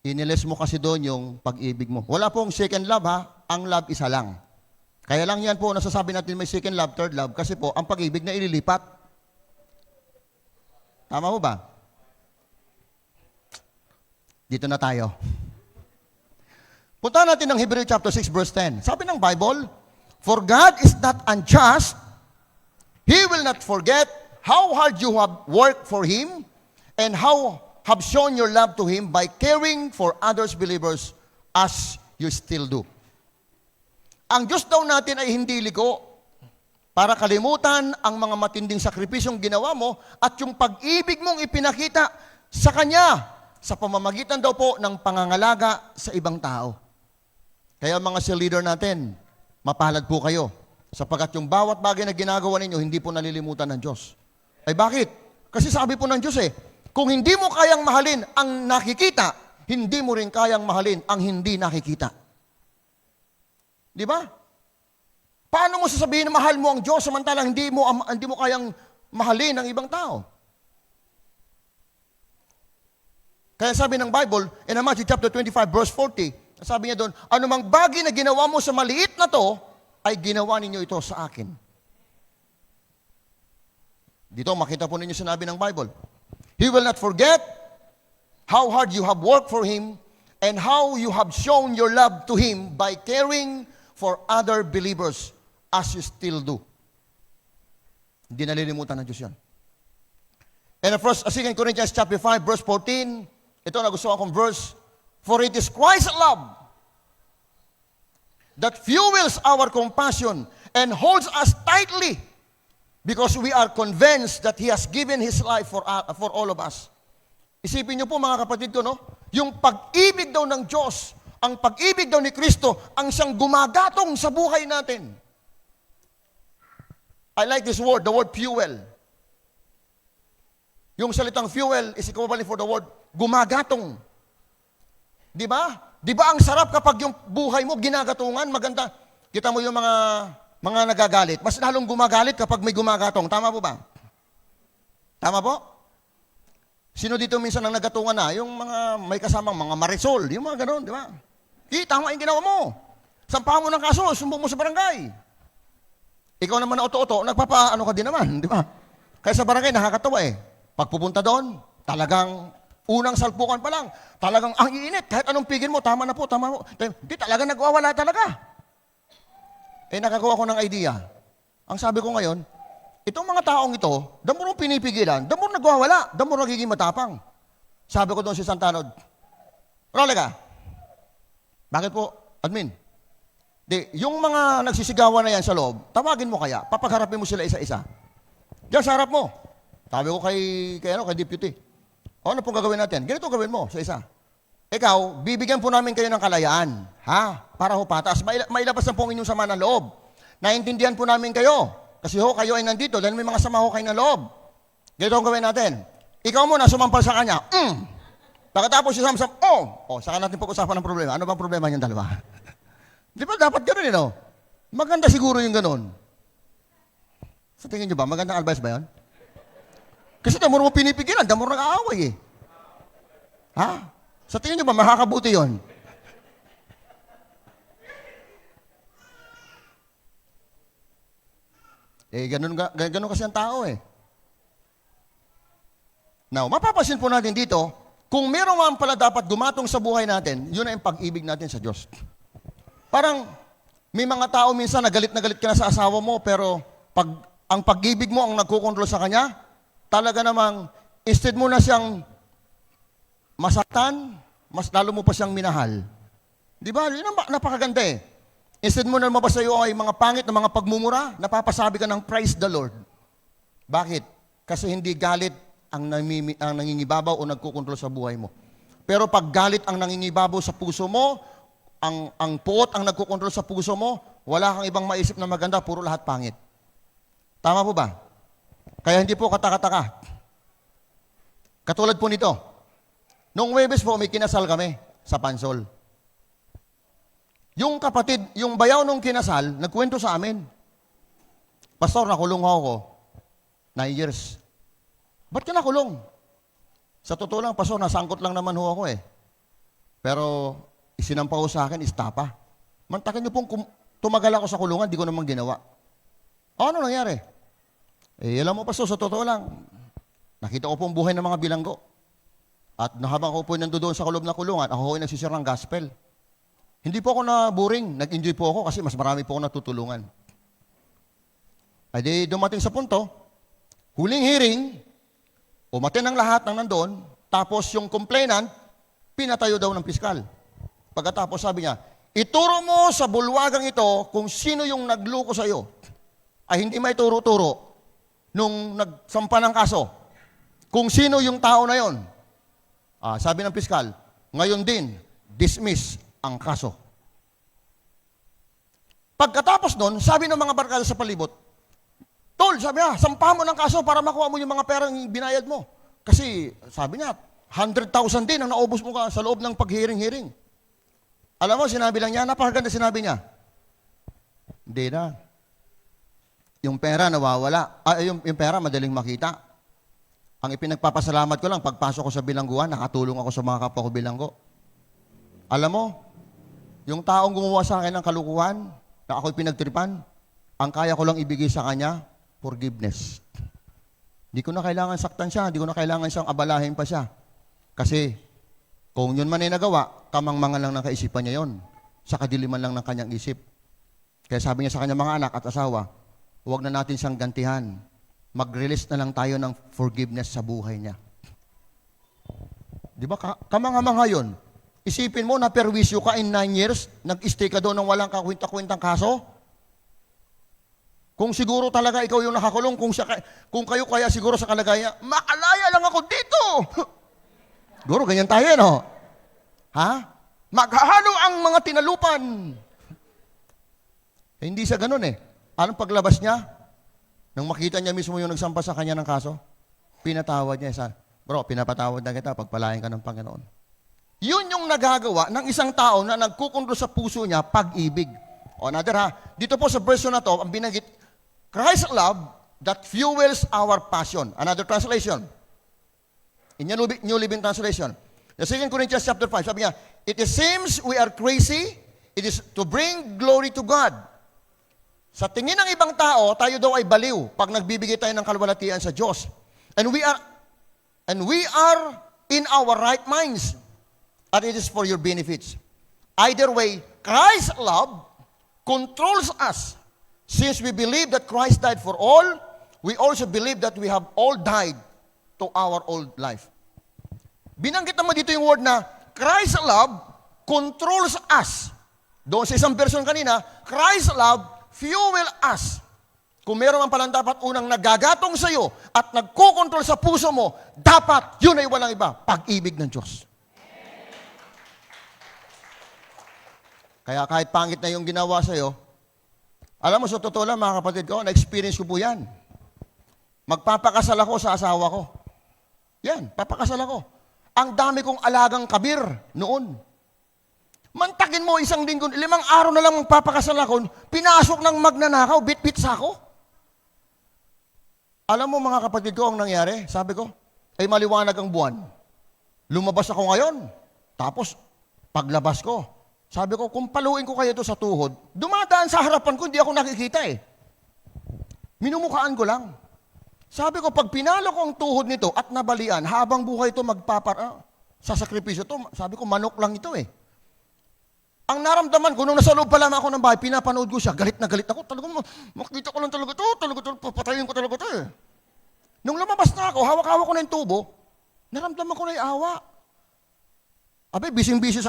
inilis mo kasi doon yung pag-ibig mo. Wala pong second love ha, ang love isa lang. Kaya lang yan po, nasasabi natin may second love, third love, kasi po, ang pag-ibig na ililipat. Tama mo ba? Dito na tayo. Punta natin ng Hebrew chapter 6 verse 10. Sabi ng Bible, for God is not unjust, He will not forget how hard you have worked for Him and how have shown your love to Him by caring for others believers as you still do. Ang Diyos daw natin ay hindi liko para kalimutan ang mga matinding sakripisyong ginawa mo at yung pag-ibig mong ipinakita sa Kanya sa pamamagitan daw po ng pangangalaga sa ibang tao. Kaya mga cell leader natin, mapalad po kayo sapagkat yung bawat bagay na ginagawa ninyo, hindi po nalilimutan ng Diyos. Ay bakit? Kasi sabi po ng Diyos kung hindi mo kayang mahalin ang nakikita, hindi mo rin kayang mahalin ang hindi nakikita. Di ba? Paano mo sasabihin na mahal mo ang Diyos samantalang hindi mo kayang mahalin ang ibang tao? Kaya sabi ng Bible, in Matthew chapter 25 verse 40, sabi niya doon, anumang bagay na ginawa mo sa maliit na to, ay ginawa ninyo ito sa akin. Dito makita po ninyo sinabi ng Bible, He will not forget how hard you have worked for Him and how you have shown your love to Him by caring for other believers as you still do. Hindi nalilimutan ng Diyos yan. And of course, 2 Corinthians chapter 5, verse 14, ito na gusto akong verse, for it is Christ's love that fuels our compassion and holds us tightly Because we are convinced that He has given His life for all of us. Isipin niyo po mga kapatid ko, no? Yung pag-ibig daw ng Diyos, ang pag-ibig daw ni Kristo, ang siyang gumagatong sa buhay natin. I like this word, the word fuel. Yung salitang fuel is equivalent for the word gumagatong. Di ba? Di ba ang sarap kapag yung buhay mo ginagatungan, maganda. Kita mo yung mga nagagalit. Mas lalong gumagalit kapag may gumagatong. Tama po ba? Tama po? Sino dito minsan ang nagatungan na? Yung mga may kasamang mga marisol, yung mga gano'n, di ba? Tama yung ginawa mo. Sampahan mo ng kaso, sumbong mo sa barangay. Ikaw naman na oto-oto, nagpapaano ka din naman, di ba? Kaya sa barangay, nakakatawa eh. Pagpupunta doon, talagang unang salpukan pa lang, talagang ang iinit. Kahit anong pigil mo, tama na po, tama po. Hindi, talaga nagwawala talaga. Nakakuha ko ng idea. Ang sabi ko ngayon, itong mga taong ito, the more mong pinipigilan, the more nagwawala, the more nagiging matapang. Sabi ko doon si Santanod, Rolega, bakit po, admin? Yung mga nagsisigawan na yan sa loob, tawagin mo kaya, papagharapin mo sila isa-isa. Diyan sa harap mo. Sabi ko kay deputy, ano pong gagawin natin? Ganito gawin mo sa isa. Ikaw, bibigyan po namin kayo ng kalayaan. Ha? Para ho patas. Mailabas na po ang inyong sama ng loob. Naintindihan po namin kayo. Kasi kayo ay nandito dahil may mga sama kayo ng loob. Ganito ang gawin natin. Ikaw muna, sumampal sa kanya. Pagkatapos si Samsam, saka natin pag-usapan ng problema. Ano bang problema niyang dalawa? Di ba dapat gano'n no? Maganda siguro yung gano'n. Sa tingin niyo ba, magandang advice ba yun? Kasi damo mo pinipigilan, damo nag-aaway eh. Ha? Sa tingin niyo ba, makakabuti yun? Ganun kasi ang tao eh. Now, mapapansin po natin dito, kung meron nga pala dapat gumatong sa buhay natin, yun ay ang pag-ibig natin sa Diyos. Parang, may mga tao minsan na galit ka na sa asawa mo, pero ang pag-ibig mo ang nagkukontrol sa kanya, talaga namang, instead mo na siyang masaktan, mas lalo mo pa siyang minahal. Di ba? Yun ang napakaganda eh. Instead mo na lumabas sa iyo ay mga pangit na mga pagmumura, napapasabi ka ng praise the Lord. Bakit? Kasi hindi galit ang nangingibabaw o nagkukontrol sa buhay mo. Pero pag galit ang nangingibabaw sa puso mo, ang puot ang nagkukontrol sa puso mo, wala kang ibang maisip na maganda, puro lahat pangit. Tama po ba? Kaya hindi po katakataka. Katulad po nito, noong Huwebes po, may kinasal kami sa Pansol. Yung kapatid, yung bayaw nung kinasal, nagkwento sa amin. Pastor, nakulong ako 9 years. Ba't ka nakulong? Sa totoo lang, Pastor, nasangkot lang naman ako eh. Pero isinampaw sa akin, istapa. Mantakin niyo pong tumagal ako sa kulungan, di ko naman ginawa. Ano nangyari? Alam mo, Pastor, sa totoo lang, nakita ko pong buhay ng mga bilanggo. At habang ako po nandoon sa loob ng kulungan, ako ay nagsisira ng gospel. Hindi po ako na-boring, nag-enjoy po ako kasi mas marami po ako natutulungan. Ay di dumating sa punto, huling hearing, umaten ang lahat ng nandoon, tapos yung complainant, pinatayo daw ng piskal. Pagkatapos sabi niya, ituro mo sa bulwagang ito kung sino yung nagluko sa iyo. Ay hindi may turo-turo nung nagsampa ng kaso. Kung sino yung tao na yon. Sabi ng piskal, ngayon din, dismiss ang kaso. Pagkatapos nun, sabi ng mga barkada sa palibot, Tol, sabi niya, sampahan mo ng kaso para makuha mo yung mga perang binayad mo. Kasi, sabi niya, 100,000 din ang naubos mo ka sa loob ng pag-hearing-hearing. Alam mo, sinabi lang niya, napakaganda sinabi niya. Hindi na. Yung pera nawawala. Yung pera madaling makita. Ang ipinagpapasalamat ko lang, pagpasok ko sa bilangguan, nakatulong ako sa mga kapwa ko bilanggo. Alam mo, yung taong gumawa sa akin ng kalukuhan, na ako'y pinagtripan, ang kaya ko lang ibigay sa kanya, forgiveness. Hindi ko na kailangan saktan siya, hindi ko na kailangan siyang abalahin pa siya. Kasi, kung yun man ay nagawa, kamangmangan lang ng kaisipan niya yon, sa kadiliman lang ng kanyang isip. Kaya sabi niya sa kanyang mga anak at asawa, huwag na natin siyang gantihan. Mag-release na lang tayo ng forgiveness sa buhay niya. Di ba? Kamang-mangha yun. Isipin mo na perwisyo ka in 9 years, nag-stay ka doon ng walang kakwenta-kwentang kaso. Kung siguro talaga ikaw yung nakakulong, kung kayo kaya siguro sa kalagayan, makalaya lang ako dito. Siguro ganyan tayo, no? Ha? Maghahalo ang mga tinalupan. Eh, hindi siya ganun eh. Anong paglabas niya? Nang makita niya mismo yung nagsampa sa kanya ng kaso, pinatawad niya. Bro, pinapatawad na kita, pagpalain ka ng Panginoon. Yun yung nagagawa ng isang tao na nagkukontrol sa puso niya, pag-ibig. O another ha, dito po sa verse na to, ang binanggit, Christ's love that fuels our passion. Another translation. In New Living Translation. The 2 Corinthians chapter 5, sabi niya, it seems we are crazy, it is to bring glory to God. Sa tingin ng ibang tao, tayo daw ay baliw pag nagbibigay tayo ng kalwalatian sa Diyos. And we are in our right minds. And it is for your benefits. Either way, Christ's love controls us. Since we believe that Christ died for all, we also believe that we have all died to our old life. Binanggit naman dito yung word na Christ's love controls us. Doon sa isang version kanina, Christ's love fuel us. Kung meron man palang dapat unang nagagatong sa iyo at nagkukontrol sa puso mo, dapat yun ay walang iba, pag-ibig ng Diyos. Kaya kahit pangit na yung ginawa sa iyo, alam mo, sa totoo lang mga kapatid ko, na-experience ko po yan. Magpapakasal ako sa asawa ko. Yan, papakasal ako. Ang dami kong alagang kabir noon. Mantakin mo 1 linggo, 5 araw na lang magpapakasal ako, pinasok ng magnanakaw, bit-bit sa ako. Alam mo mga kapatid ko, ang nangyari, sabi ko, ay maliwanag ang buwan. Lumabas ako ngayon, tapos paglabas ko, sabi ko, kung paluin ko kayo ito sa tuhod, dumadaan sa harapan ko, hindi ako nakikita eh. Minumukhaan ko lang. Sabi ko, pag pinalo ko ang tuhod nito at nabalian, habang buhay ito sa sakripisyo ito, sabi ko, manok lang ito eh. Ang naramdaman ko, nung nasa loob pa lamang ako ng bahay, pinapanood ko siya, galit na galit ako. Talagang makita ko lang talaga ito, papatayin ko talaga ito eh. Nung lumabas na ako, hawak-hawak ko na yung tubo, naramdaman ko na yung awa. Abe, bising-bisi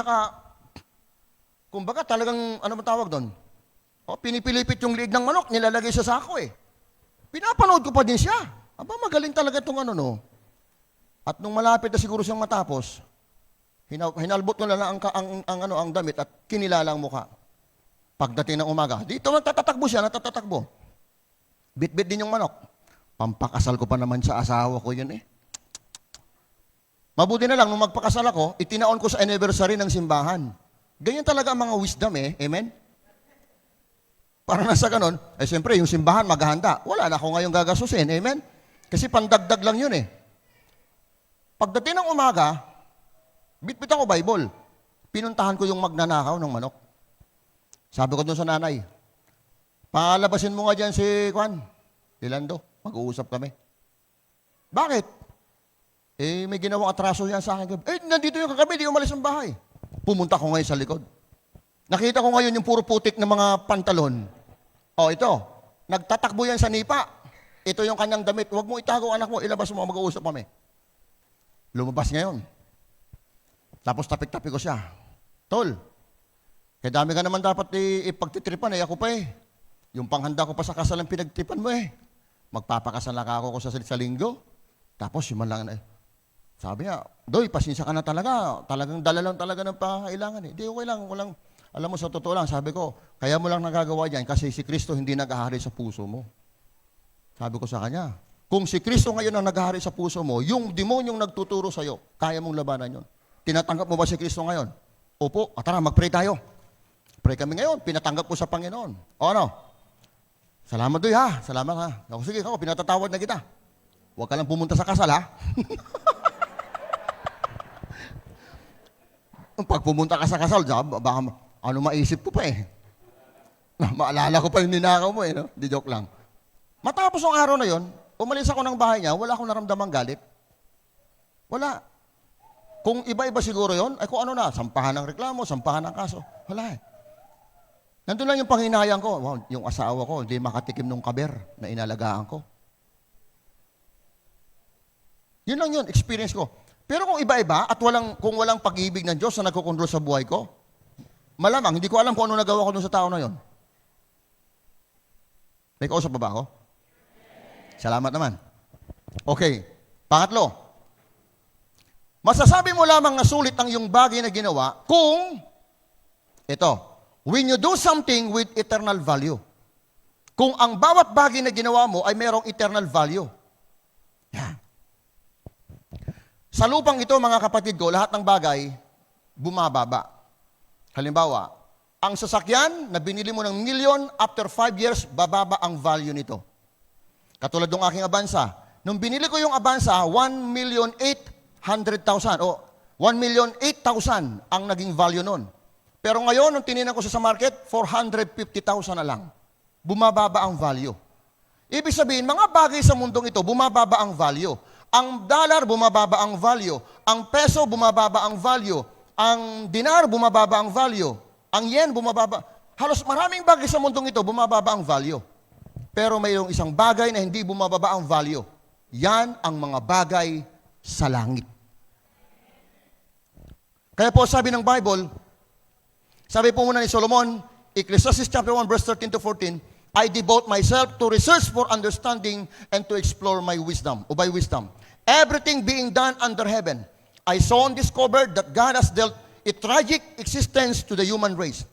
kumbaga talagang, ano man tawag doon? Pinipilipit yung liig ng manok, nilalagay sa sako eh. Pinapanood ko pa din siya. Aba, magaling talaga itong no. At nung malapit na siguro siyang matapos, hinalbot ko na lang ang damit at kinilala ang mukha. Pagdating ng umaga, dito natatakbo siya, natatakbo. Bit-bit din yung manok. Pampakasal ko pa naman sa asawa ko yun eh. Mabuti na lang, nung magpakasal ako, itinaon ko sa anniversary ng simbahan. Ganyan talaga ang mga wisdom eh. Amen? Para nasa ganon, siyempre yung simbahan maghahanda. Wala na ako ngayong gagasusin. Amen? Kasi pandagdag lang yun eh. Pagdating ng umaga, bit-bit ako Bible. Pinuntahan ko yung magnanakaw ng manok. Sabi ko doon sa nanay, palabasin mo nga dyan si Lando. Mag-uusap kami. Bakit? May ginawang atraso yan sa akin. Nandito yung kagabi, di umalis ng bahay. Pumunta ko ngayon sa likod. Nakita ko ngayon yung puro putik ng mga pantalon. Ito. Nagtatakbo yan sa nipa. Ito yung kanyang damit. Huwag mo itago anak mo, ilabas mo, mag-uusap kami. Lumabas ngayon. Tapos tapik-tapik ko siya. Tol, kaya dami ka naman dapat ipagtitripan ako pa eh. Yung panghanda ko pa sa kasal ang pinagtripan mo eh. Magpapakasal na ako sa linggo. Tapos yung man lang sabi niya, Doy, pasensya ka na talaga. Talagang dala lang talaga ng pangailangan eh. Di okay lang, walang, alam mo sa totoo lang, sabi ko, kaya mo lang nagagawa yan kasi si Kristo hindi naghahari sa puso mo. Sabi ko sa kanya, kung si Kristo ngayon ang naghahari sa puso mo, yung demonyong nagtuturo sa'yo, kaya mong labanan yon. Tinatanggap mo ba si Kristo ngayon? Opo, tara, mag-pray tayo. Pray kami ngayon, pinatanggap ko sa Panginoon. O ano? Salamat Doy ha, salamat ha. Ako, sige, ako, pinatatawad na kita. Huwag ka lang pumunta sa kasal ha. Pag pumunta ka sa kasal, baka ano maisip ko pa eh. Maalala ko pa yung ninakaw mo eh, no? Di joke lang. Matapos ang araw na yon, umalis ako ng bahay niya, wala akong naramdamang galit. Wala. Kung iba-iba siguro yon, ay kung ano na, sampahan ng reklamo, sampahan ng kaso. Wala eh. Nandun lang yung panghinayang ko. Wow, yung asawa ko, hindi makatikim ng kaber na inalagaan ko. Yun lang yun, experience ko. Pero kung iba-iba at kung walang pag-ibig ng Diyos na nagkukontrol sa buhay ko, malamang, hindi ko alam kung ano nagawa ko dun sa tao na yon. May kausap pa ba ako? Salamat naman. Okay. Pangatlo, masasabi mo lamang na sulit ang iyong bagay na ginawa kung, ito, when you do something with eternal value. Kung ang bawat bagay na ginawa mo ay mayroong eternal value. Yan. Sa lupang ito, mga kapatid ko, lahat ng bagay, bumababa. Halimbawa, ang sasakyan na binili mo ng milyon, after 5 years, bababa ang value nito. Katulad ng aking Avanza. Nung binili ko yung Avanza, 1,800,000 o 1,008,000 ang naging value nun. Pero ngayon, nung tininan ko sa market, 450,000 na lang. Bumababa ang value. Ibig sabihin, mga bagay sa mundong ito, bumababa ang value. Ang dollar, bumababa ang value. Ang peso, bumababa ang value. Ang dinar, bumababa ang value. Ang yen, bumababa. Halos maraming bagay sa mundong ito, bumababa ang value. Pero mayroong isang bagay na hindi bumababa ang value. Yan ang mga bagay sa langit. Kaya po sabi ng Bible, sabi po muna ni Solomon, Ecclesiastes chapter 1 verse 13 to 14, I devote myself to research for understanding and to explore my wisdom, or by wisdom. Everything being done under heaven, I soon discovered that God has dealt a tragic existence to the human race.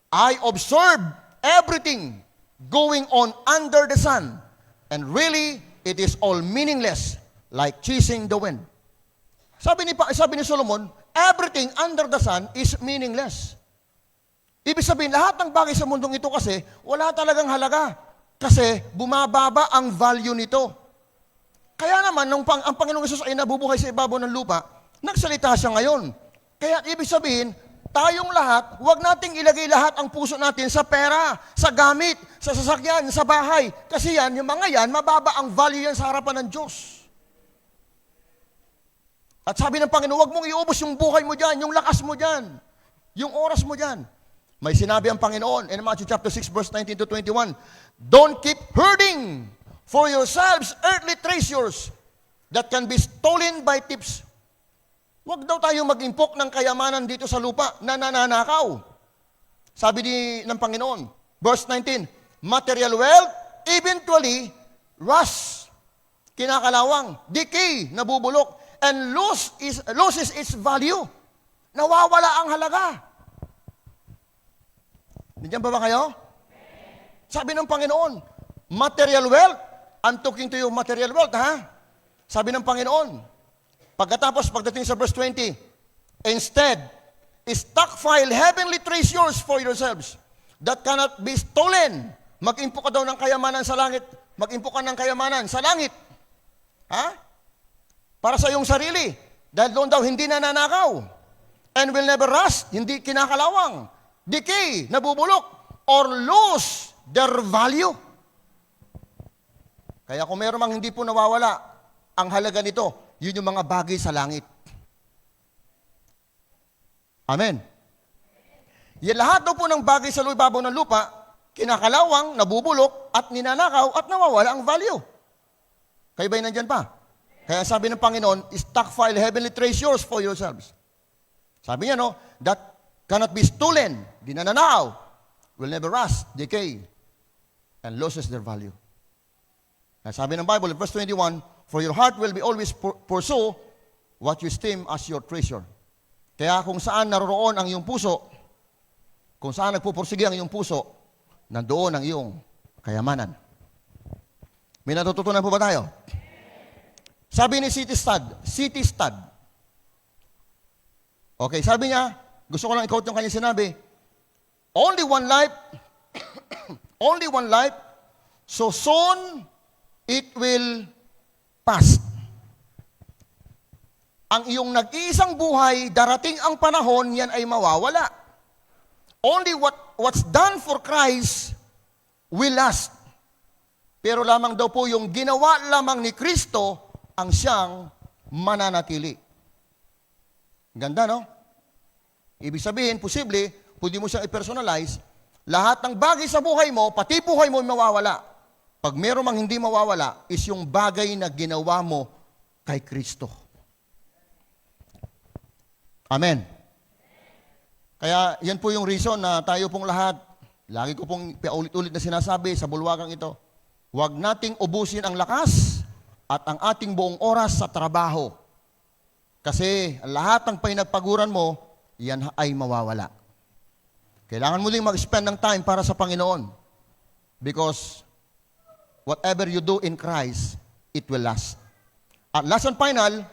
I observed everything going on under the sun, and really, it is all meaningless, like chasing the wind. Sabi ni Solomon, everything under the sun is meaningless. Ibig sabihin, lahat ng bagay sa mundong ito kasi, wala talagang halaga. Kasi bumababa ang value nito. Kaya naman, nung ang Panginoong Hesus ay nabubuhay sa ibabaw ng lupa, nagsalita siya ngayon. Kaya ibig sabihin, tayong lahat, huwag nating ilagay lahat ang puso natin sa pera, sa gamit, sa sasakyan, sa bahay. Kasi yan, yung mga yan, mababa ang value yan sa harapan ng Diyos. At sabi ng Panginoon, huwag mong iubos yung buhay mo dyan, yung lakas mo dyan, yung oras mo dyan. May sinabi ang Panginoon in Matthew chapter 6 verse 19 to 21, don't keep hurting for yourselves earthly treasures that can be stolen by thieves. Huwag daw tayo mag-impok ng kayamanan dito sa lupa na nananakaw. Sabi ng Panginoon, verse 19, material wealth eventually rust, kinakalawang, decay, nabubulok, and loses its value. Nawawala ang halaga. Nandiyan ba kayo? Sabi ng Panginoon, material wealth, I'm talking to you material wealth, ha? Sabi ng Panginoon, pagdating sa verse 20, instead, stockpile heavenly treasures for yourselves that cannot be stolen. Mag-impok ka daw ng kayamanan sa langit. Mag-impok ka ng kayamanan sa langit. Ha? Para sa iyong sarili. Dahil doon daw hindi nananakaw. And will never rust, hindi kinakalawang. Decay, nabubulok, or lose their value. Kaya kung meron mang hindi po nawawala, ang halaga nito, yun yung mga bagay sa langit. Amen. Yan lahat daw po ng bagay sa ibabaw ng lupa, kinakalawang, nabubulok, at ninanakaw, at nawawala ang value. Kayo ba'y nandyan pa? Kaya sabi ng Panginoon, stockpile heavenly treasures for yourselves. Sabi niya, no, that cannot be stolen, dinanakaw, will never rust, decay, and loses their value. Kaya sabi ng Bible, in verse 21, for your heart will be always pursue what you esteem as your treasure. Kaya kung saan naroroon ang iyong puso, kung saan nagpupursige ang iyong puso, nandoon ang iyong kayamanan. May natututunan po ba tayo? Sabi ni City Stud. Okay, sabi niya, gusto ko lang i-quote yung kanyang sinabi, only one life, only one life, so soon it will pass. Ang iyong nag-iisang buhay, darating ang panahon, yan ay mawawala. Only what's done for Christ will last. Pero lamang daw po yung ginawa lamang ni Kristo ang siyang mananatili. Ganda, no? Ibig sabihin, posible, pwede mo siyang i-personalize, lahat ng bagay sa buhay mo, pati buhay mo mawawala. Pag meron mang hindi mawawala, is yung bagay na ginawa mo kay Kristo. Amen. Kaya yan po yung reason na tayo pong lahat, lagi ko pong paulit-ulit na sinasabi sa bulwagang ito, huwag nating ubusin ang lakas at ang ating buong oras sa trabaho. Kasi lahat ng pinagpaguran mo, yan ay mawawala. Kailangan mo din mag-spend ng time para sa Panginoon. Because whatever you do in Christ, it will last. At last and final,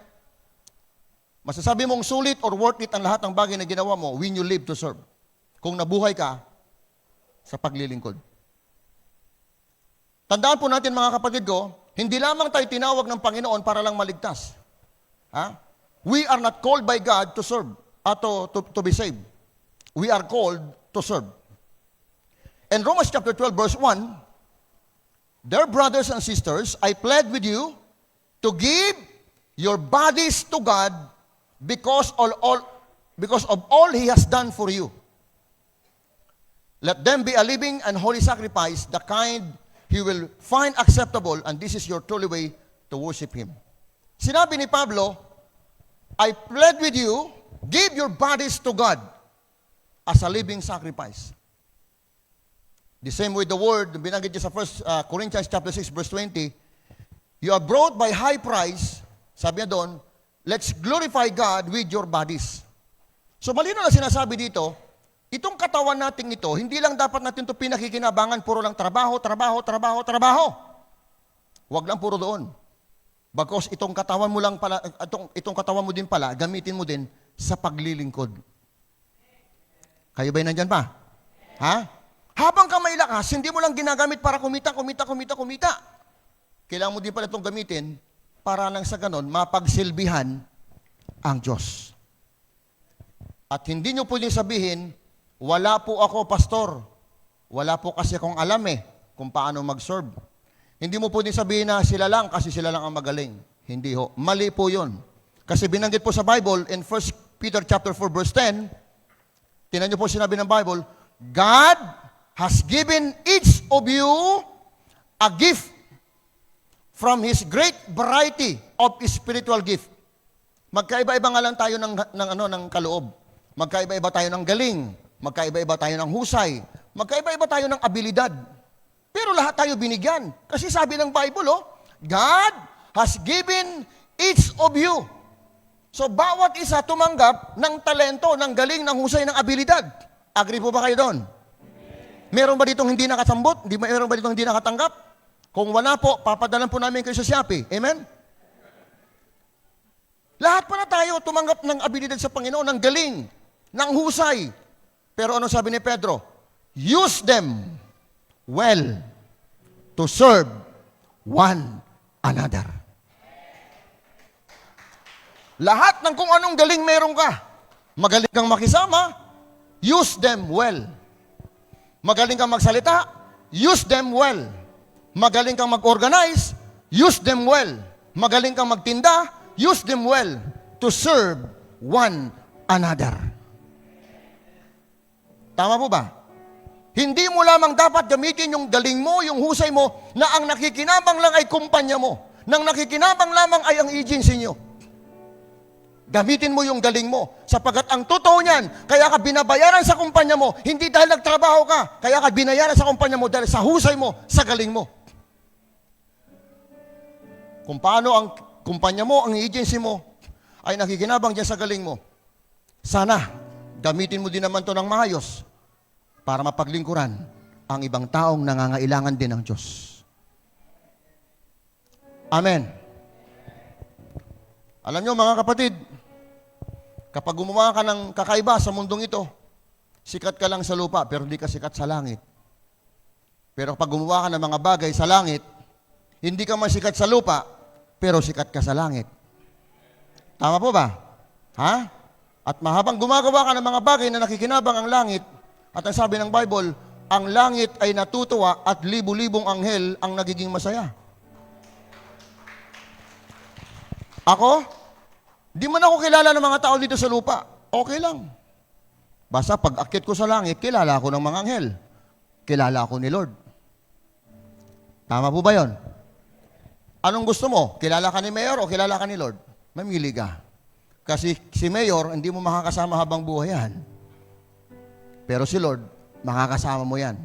masasabi mong sulit or worth it ang lahat ng bagay na ginawa mo when you live to serve. Kung nabuhay ka sa paglilingkod. Tandaan po natin mga kapatid ko, hindi lamang tayo tinawag ng Panginoon para lang maligtas. Ha? We are not called by God to serve, to be saved. We are called to serve. In Romans chapter 12 verse 1, dear brothers and sisters, I plead with you to give your bodies to God because of all He has done for you. Let them be a living and holy sacrifice, the kind He will find acceptable, and this is your truly way to worship Him. Sinabi ni Pablo, I plead with you, give your bodies to God as a living sacrifice. The same with the word, binanggit niya sa 1 Corinthians chapter 6, verse 20, you are brought by high price, sabi niya doon, let's glorify God with your bodies. So malino na sinasabi dito, itong katawan nating ito, hindi lang dapat natin ito pinakikinabangan, puro lang trabaho. Huwag lang puro doon. Bagkus itong katawan mo lang pala, itong katawan mo din pala, gamitin mo din sa paglilingkod. Kayo ba'y nandyan pa? Ha? Habang ka may lakas, hindi mo lang ginagamit para kumita. Kailangan mo din pala itong gamitin para nang sa ganon, mapagsilbihan ang Diyos. At hindi nyo pwedeng sabihin, wala po ako, pastor. Wala po kasi akong alam kung paano mag-serve. Hindi mo pwedeng sabihin na sila lang kasi sila lang ang magaling. Hindi ho. Mali po yun. Kasi binanggit po sa Bible in 1 Peter chapter 4 verse 10, tingnan nyo po sinabi ng Bible, God has given each of you a gift from His great variety of spiritual gift. Magkaiba-iba nga lang tayo ng kaloob. Magkaiba-iba tayo ng galing. Magkaiba-iba tayo ng husay. Magkaiba-iba tayo ng abilidad. Pero lahat tayo binigyan. Kasi sabi ng Bible, God has given each of you. So, bawat isa tumanggap ng talento, ng galing, ng husay, ng abilidad. Agree po ba kayo doon? Meron ba ditong hindi nakasambot? Meron ba ditong hindi nakatanggap? Kung wala po, papadalan po namin kayo sa Shopee. Amen? Lahat pa na tayo tumanggap ng abilidad sa Panginoon, ng galing, ng husay. Pero ano sabi ni Pedro? Use them well to serve one another. Lahat ng kung anong galing meron ka. Magaling kang makisama, use them well. Magaling kang magsalita, use them well. Magaling kang mag-organize, use them well. Magaling kang magtinda, use them well to serve one another. Tama po ba? Hindi mo lamang dapat gamitin yung galing mo, yung husay mo, na ang nakikinabang lang ay kumpanya mo. Nang nakikinabang lamang ay ang agency nyo. Gamitin mo yung galing mo. Sapagat ang totoo niyan, kaya ka binabayaran sa kumpanya mo, hindi dahil nagtrabaho ka, kaya ka binayaran sa kumpanya mo dahil sa husay mo, sa galing mo. Kung paano ang kumpanya mo, ang agency mo, ay nakikinabang dyan sa galing mo, sana, gamitin mo din naman to ng maayos para mapaglingkuran ang ibang taong nangangailangan din ng Diyos. Amen. Alam nyo mga kapatid, kapag gumawa ka ng kakaiba sa mundong ito, sikat ka lang sa lupa pero hindi ka sikat sa langit. Pero kapag gumawa ka ng mga bagay sa langit, hindi ka man sikat sa lupa, pero sikat ka sa langit. Tama po ba? Ha? At mahabang gumagawa ka ng mga bagay na nakikinabang ang langit, at ang sabi ng Bible, ang langit ay natutuwa at libu-libong anghel ang nagiging masaya. Ako, di man ako kilala ng mga tao dito sa lupa. Okay lang. Basta pag akit ko sa langit, kilala ako ng mga anghel. Kilala ako ni Lord. Tama po ba yun? Anong gusto mo? Kilala ka ni Mayor o kilala ka ni Lord? Mamili ka. Kasi si Mayor, hindi mo makakasama habang buhay yan. Pero si Lord, makakasama mo yan.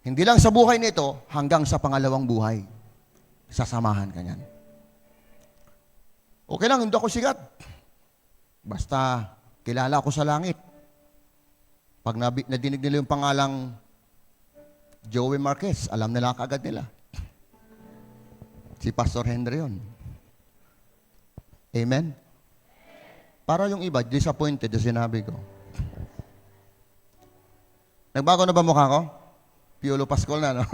Hindi lang sa buhay nito, hanggang sa pangalawang buhay. Sasamahan ka niyan. Okay lang, hindi ako sikat. Basta, kilala ako sa langit. Pag nadinig nila yung pangalang Joey Marquez, alam nila kaagad nila. Si Pastor Henry yun. Amen? Para yung iba, disappointed na sinabi ko. Nagbago na ba mukha ko? Piolo Pascual na, no?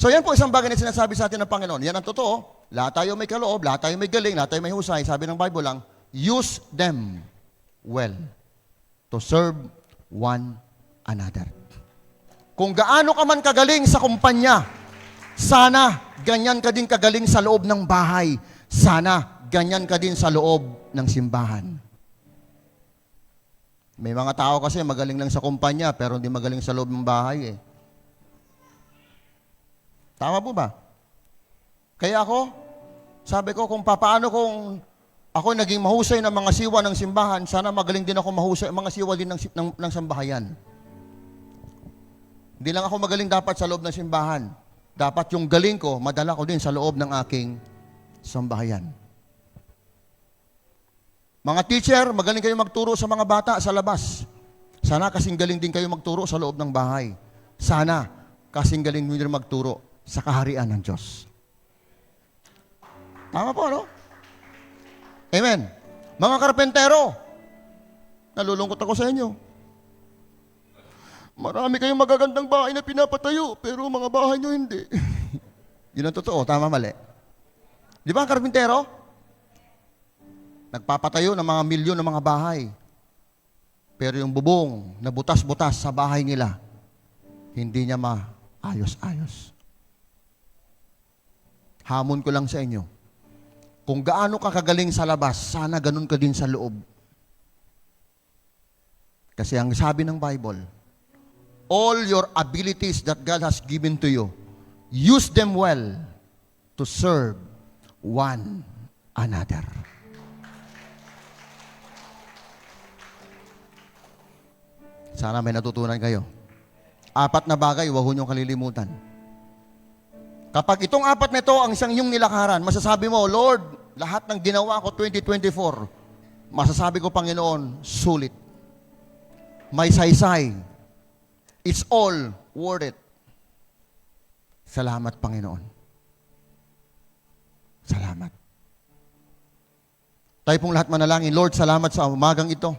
So yan po isang bagay na sinasabi sa atin ng Panginoon. Yan ang totoo. Lahat tayo may kaloob, lahat tayo may galing, lahat tayo may husay. Sabi ng Bible lang, use them well to serve one another. Kung gaano ka man kagaling sa kumpanya, sana ganyan ka din kagaling sa loob ng bahay. Sana ganyan ka din sa loob ng simbahan. May mga tao kasi magaling lang sa kumpanya pero hindi magaling sa loob ng bahay eh. Tama po ba? Kaya ako, sabi ko kung paano kung ako naging mahusay ng mga siwa ng simbahan, sana magaling din ako mahusay mga siwa din ng sambahayan. Hindi lang ako magaling dapat sa loob ng simbahan. Dapat yung galing ko, madala ko din sa loob ng aking sambahayan. Mga teacher, magaling kayo magturo sa mga bata sa labas. Sana kasing galing din kayo magturo sa loob ng bahay. Sana kasing galing din magturo sa kaharian ng Diyos. Tama po, no? Amen. Mga karpentero, nalulungkot ako sa inyo. Marami kayong magagandang bahay na pinapatayo, pero mga bahay nyo hindi. Yun ang totoo, tama mali. Di ba ang karpentero? Nagpapatayo ng mga milyon ng mga bahay. Pero yung bubong na butas-butas sa bahay nila, hindi niya maayos-ayos. Hamon ko lang sa inyo, kung gaano ka kagaling sa labas, sana ganun ka din sa loob. Kasi ang sabi ng Bible, all your abilities that God has given to you, use them well to serve one another. Sana may natutunan kayo. 4 na bagay, huwag niyong kalilimutan. Kapag itong 4 na ito ang isang iyong nilakaran, masasabi mo, Lord, lahat ng ginawa ko 2024, masasabi ko, Panginoon, sulit. May saysay. It's all worth it. Salamat, Panginoon. Salamat. Tayo pong lahat manalangin, Lord, salamat sa umagang ito.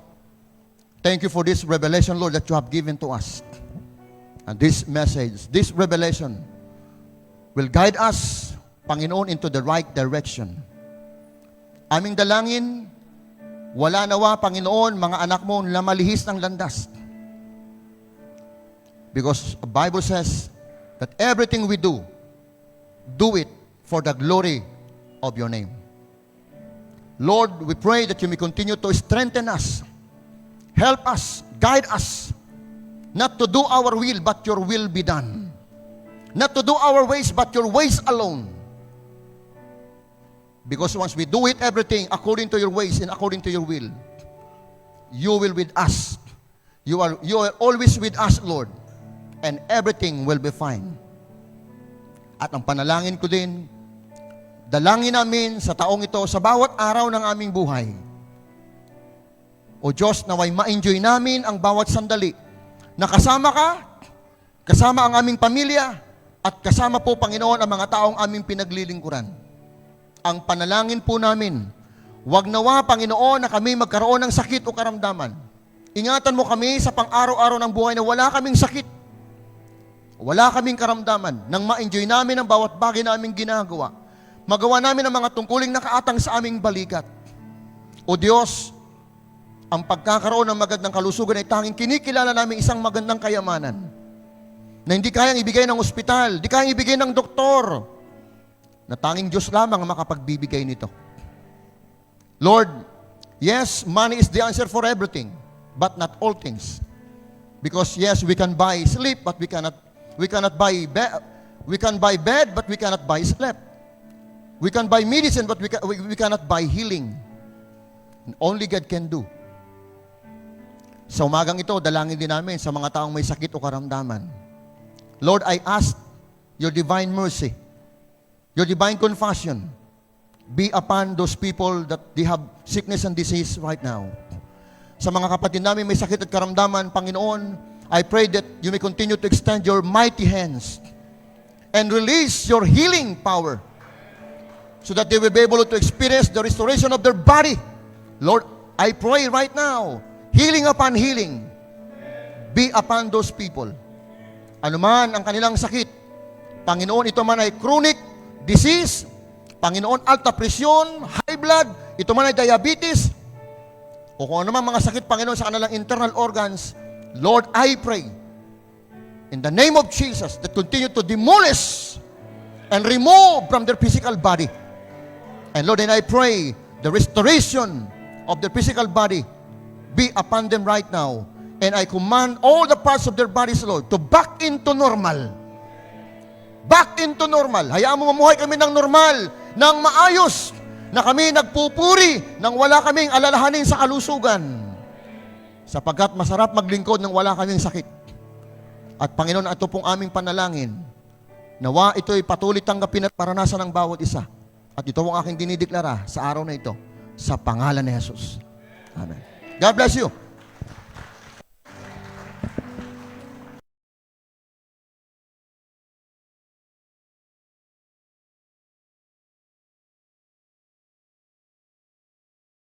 Thank you for this revelation, Lord, that you have given to us. And this message, this revelation, will guide us, Panginoon, into the right direction. Aming dalangin, wala nawa, Panginoon, mga anak mo na malihis ng landas. Because the Bible says that everything we do it for the glory of your name. Lord, we pray that you may continue to strengthen us. Help us, guide us, not to do our will, but your will be done. Not to do our ways, but your ways alone. Because once we do it, everything according to your ways and according to your will, you will with us. You are always with us, Lord. And everything will be fine. At ang panalangin ko din, dalangin namin sa taong ito, sa bawat araw ng aming buhay, o Diyos, naway ma-enjoy namin ang bawat sandali na kasama ka, kasama ang aming pamilya, at kasama po, Panginoon, ang mga taong aming pinaglilingkuran. Ang panalangin po namin, wag nawa, Panginoon, na kami magkaroon ng sakit o karamdaman. Ingatan mo kami sa pang-araw-araw ng buhay na wala kaming sakit, wala kaming karamdaman, nang ma-enjoy namin ang bawat bagay na aming ginagawa. Magawa namin ang mga tungkuling nakaatang sa aming balikat. O Diyos, ang pagkakaroon ng magandang kalusugan ay tanging kinikilala namin isang magandang kayamanan na hindi kayang ibigay ng ospital, hindi kayang ibigay ng doktor, na tanging Diyos lamang ang makapagbibigay nito. Lord, yes, money is the answer for everything, but not all things. Because yes, we can buy sleep, but we cannot buy bed. We can buy bed, but we cannot buy sleep. We can buy medicine, but we cannot buy healing. And only God can do. Sa umagang ito, dalangin din namin sa mga taong may sakit o karamdaman. Lord, I ask your divine mercy, your divine compassion, be upon those people that they have sickness and disease right now. Sa mga kapatid namin may sakit at karamdaman, Panginoon, I pray that you may continue to extend your mighty hands and release your healing power so that they will be able to experience the restoration of their body. Lord, I pray right now, healing upon healing, be upon those people. Ano man ang kanilang sakit, Panginoon, ito man ay chronic disease, Panginoon, alta presyon, high blood, ito man ay diabetes, o kung ano man mga sakit, Panginoon, sa kanilang internal organs, Lord, I pray, in the name of Jesus, that continue to demolish and remove from their physical body. And Lord, and I pray, the restoration of their physical body be upon them right now. And I command all the parts of their bodies, Lord, to back into normal. Back into normal. Hayaan mo mamuhay kami ng normal, ng maayos, na kami nagpupuri nang wala kaming alalahanin sa kalusugan. Sapagkat masarap maglingkod nang wala kaming sakit. At Panginoon, ito pong aming panalangin. Nawa ito'y patuloy tanggapin at paranasan ng bawat isa. At ito ang aking dinideklara sa araw na ito, sa pangalan ni Jesus. Amen. God bless you.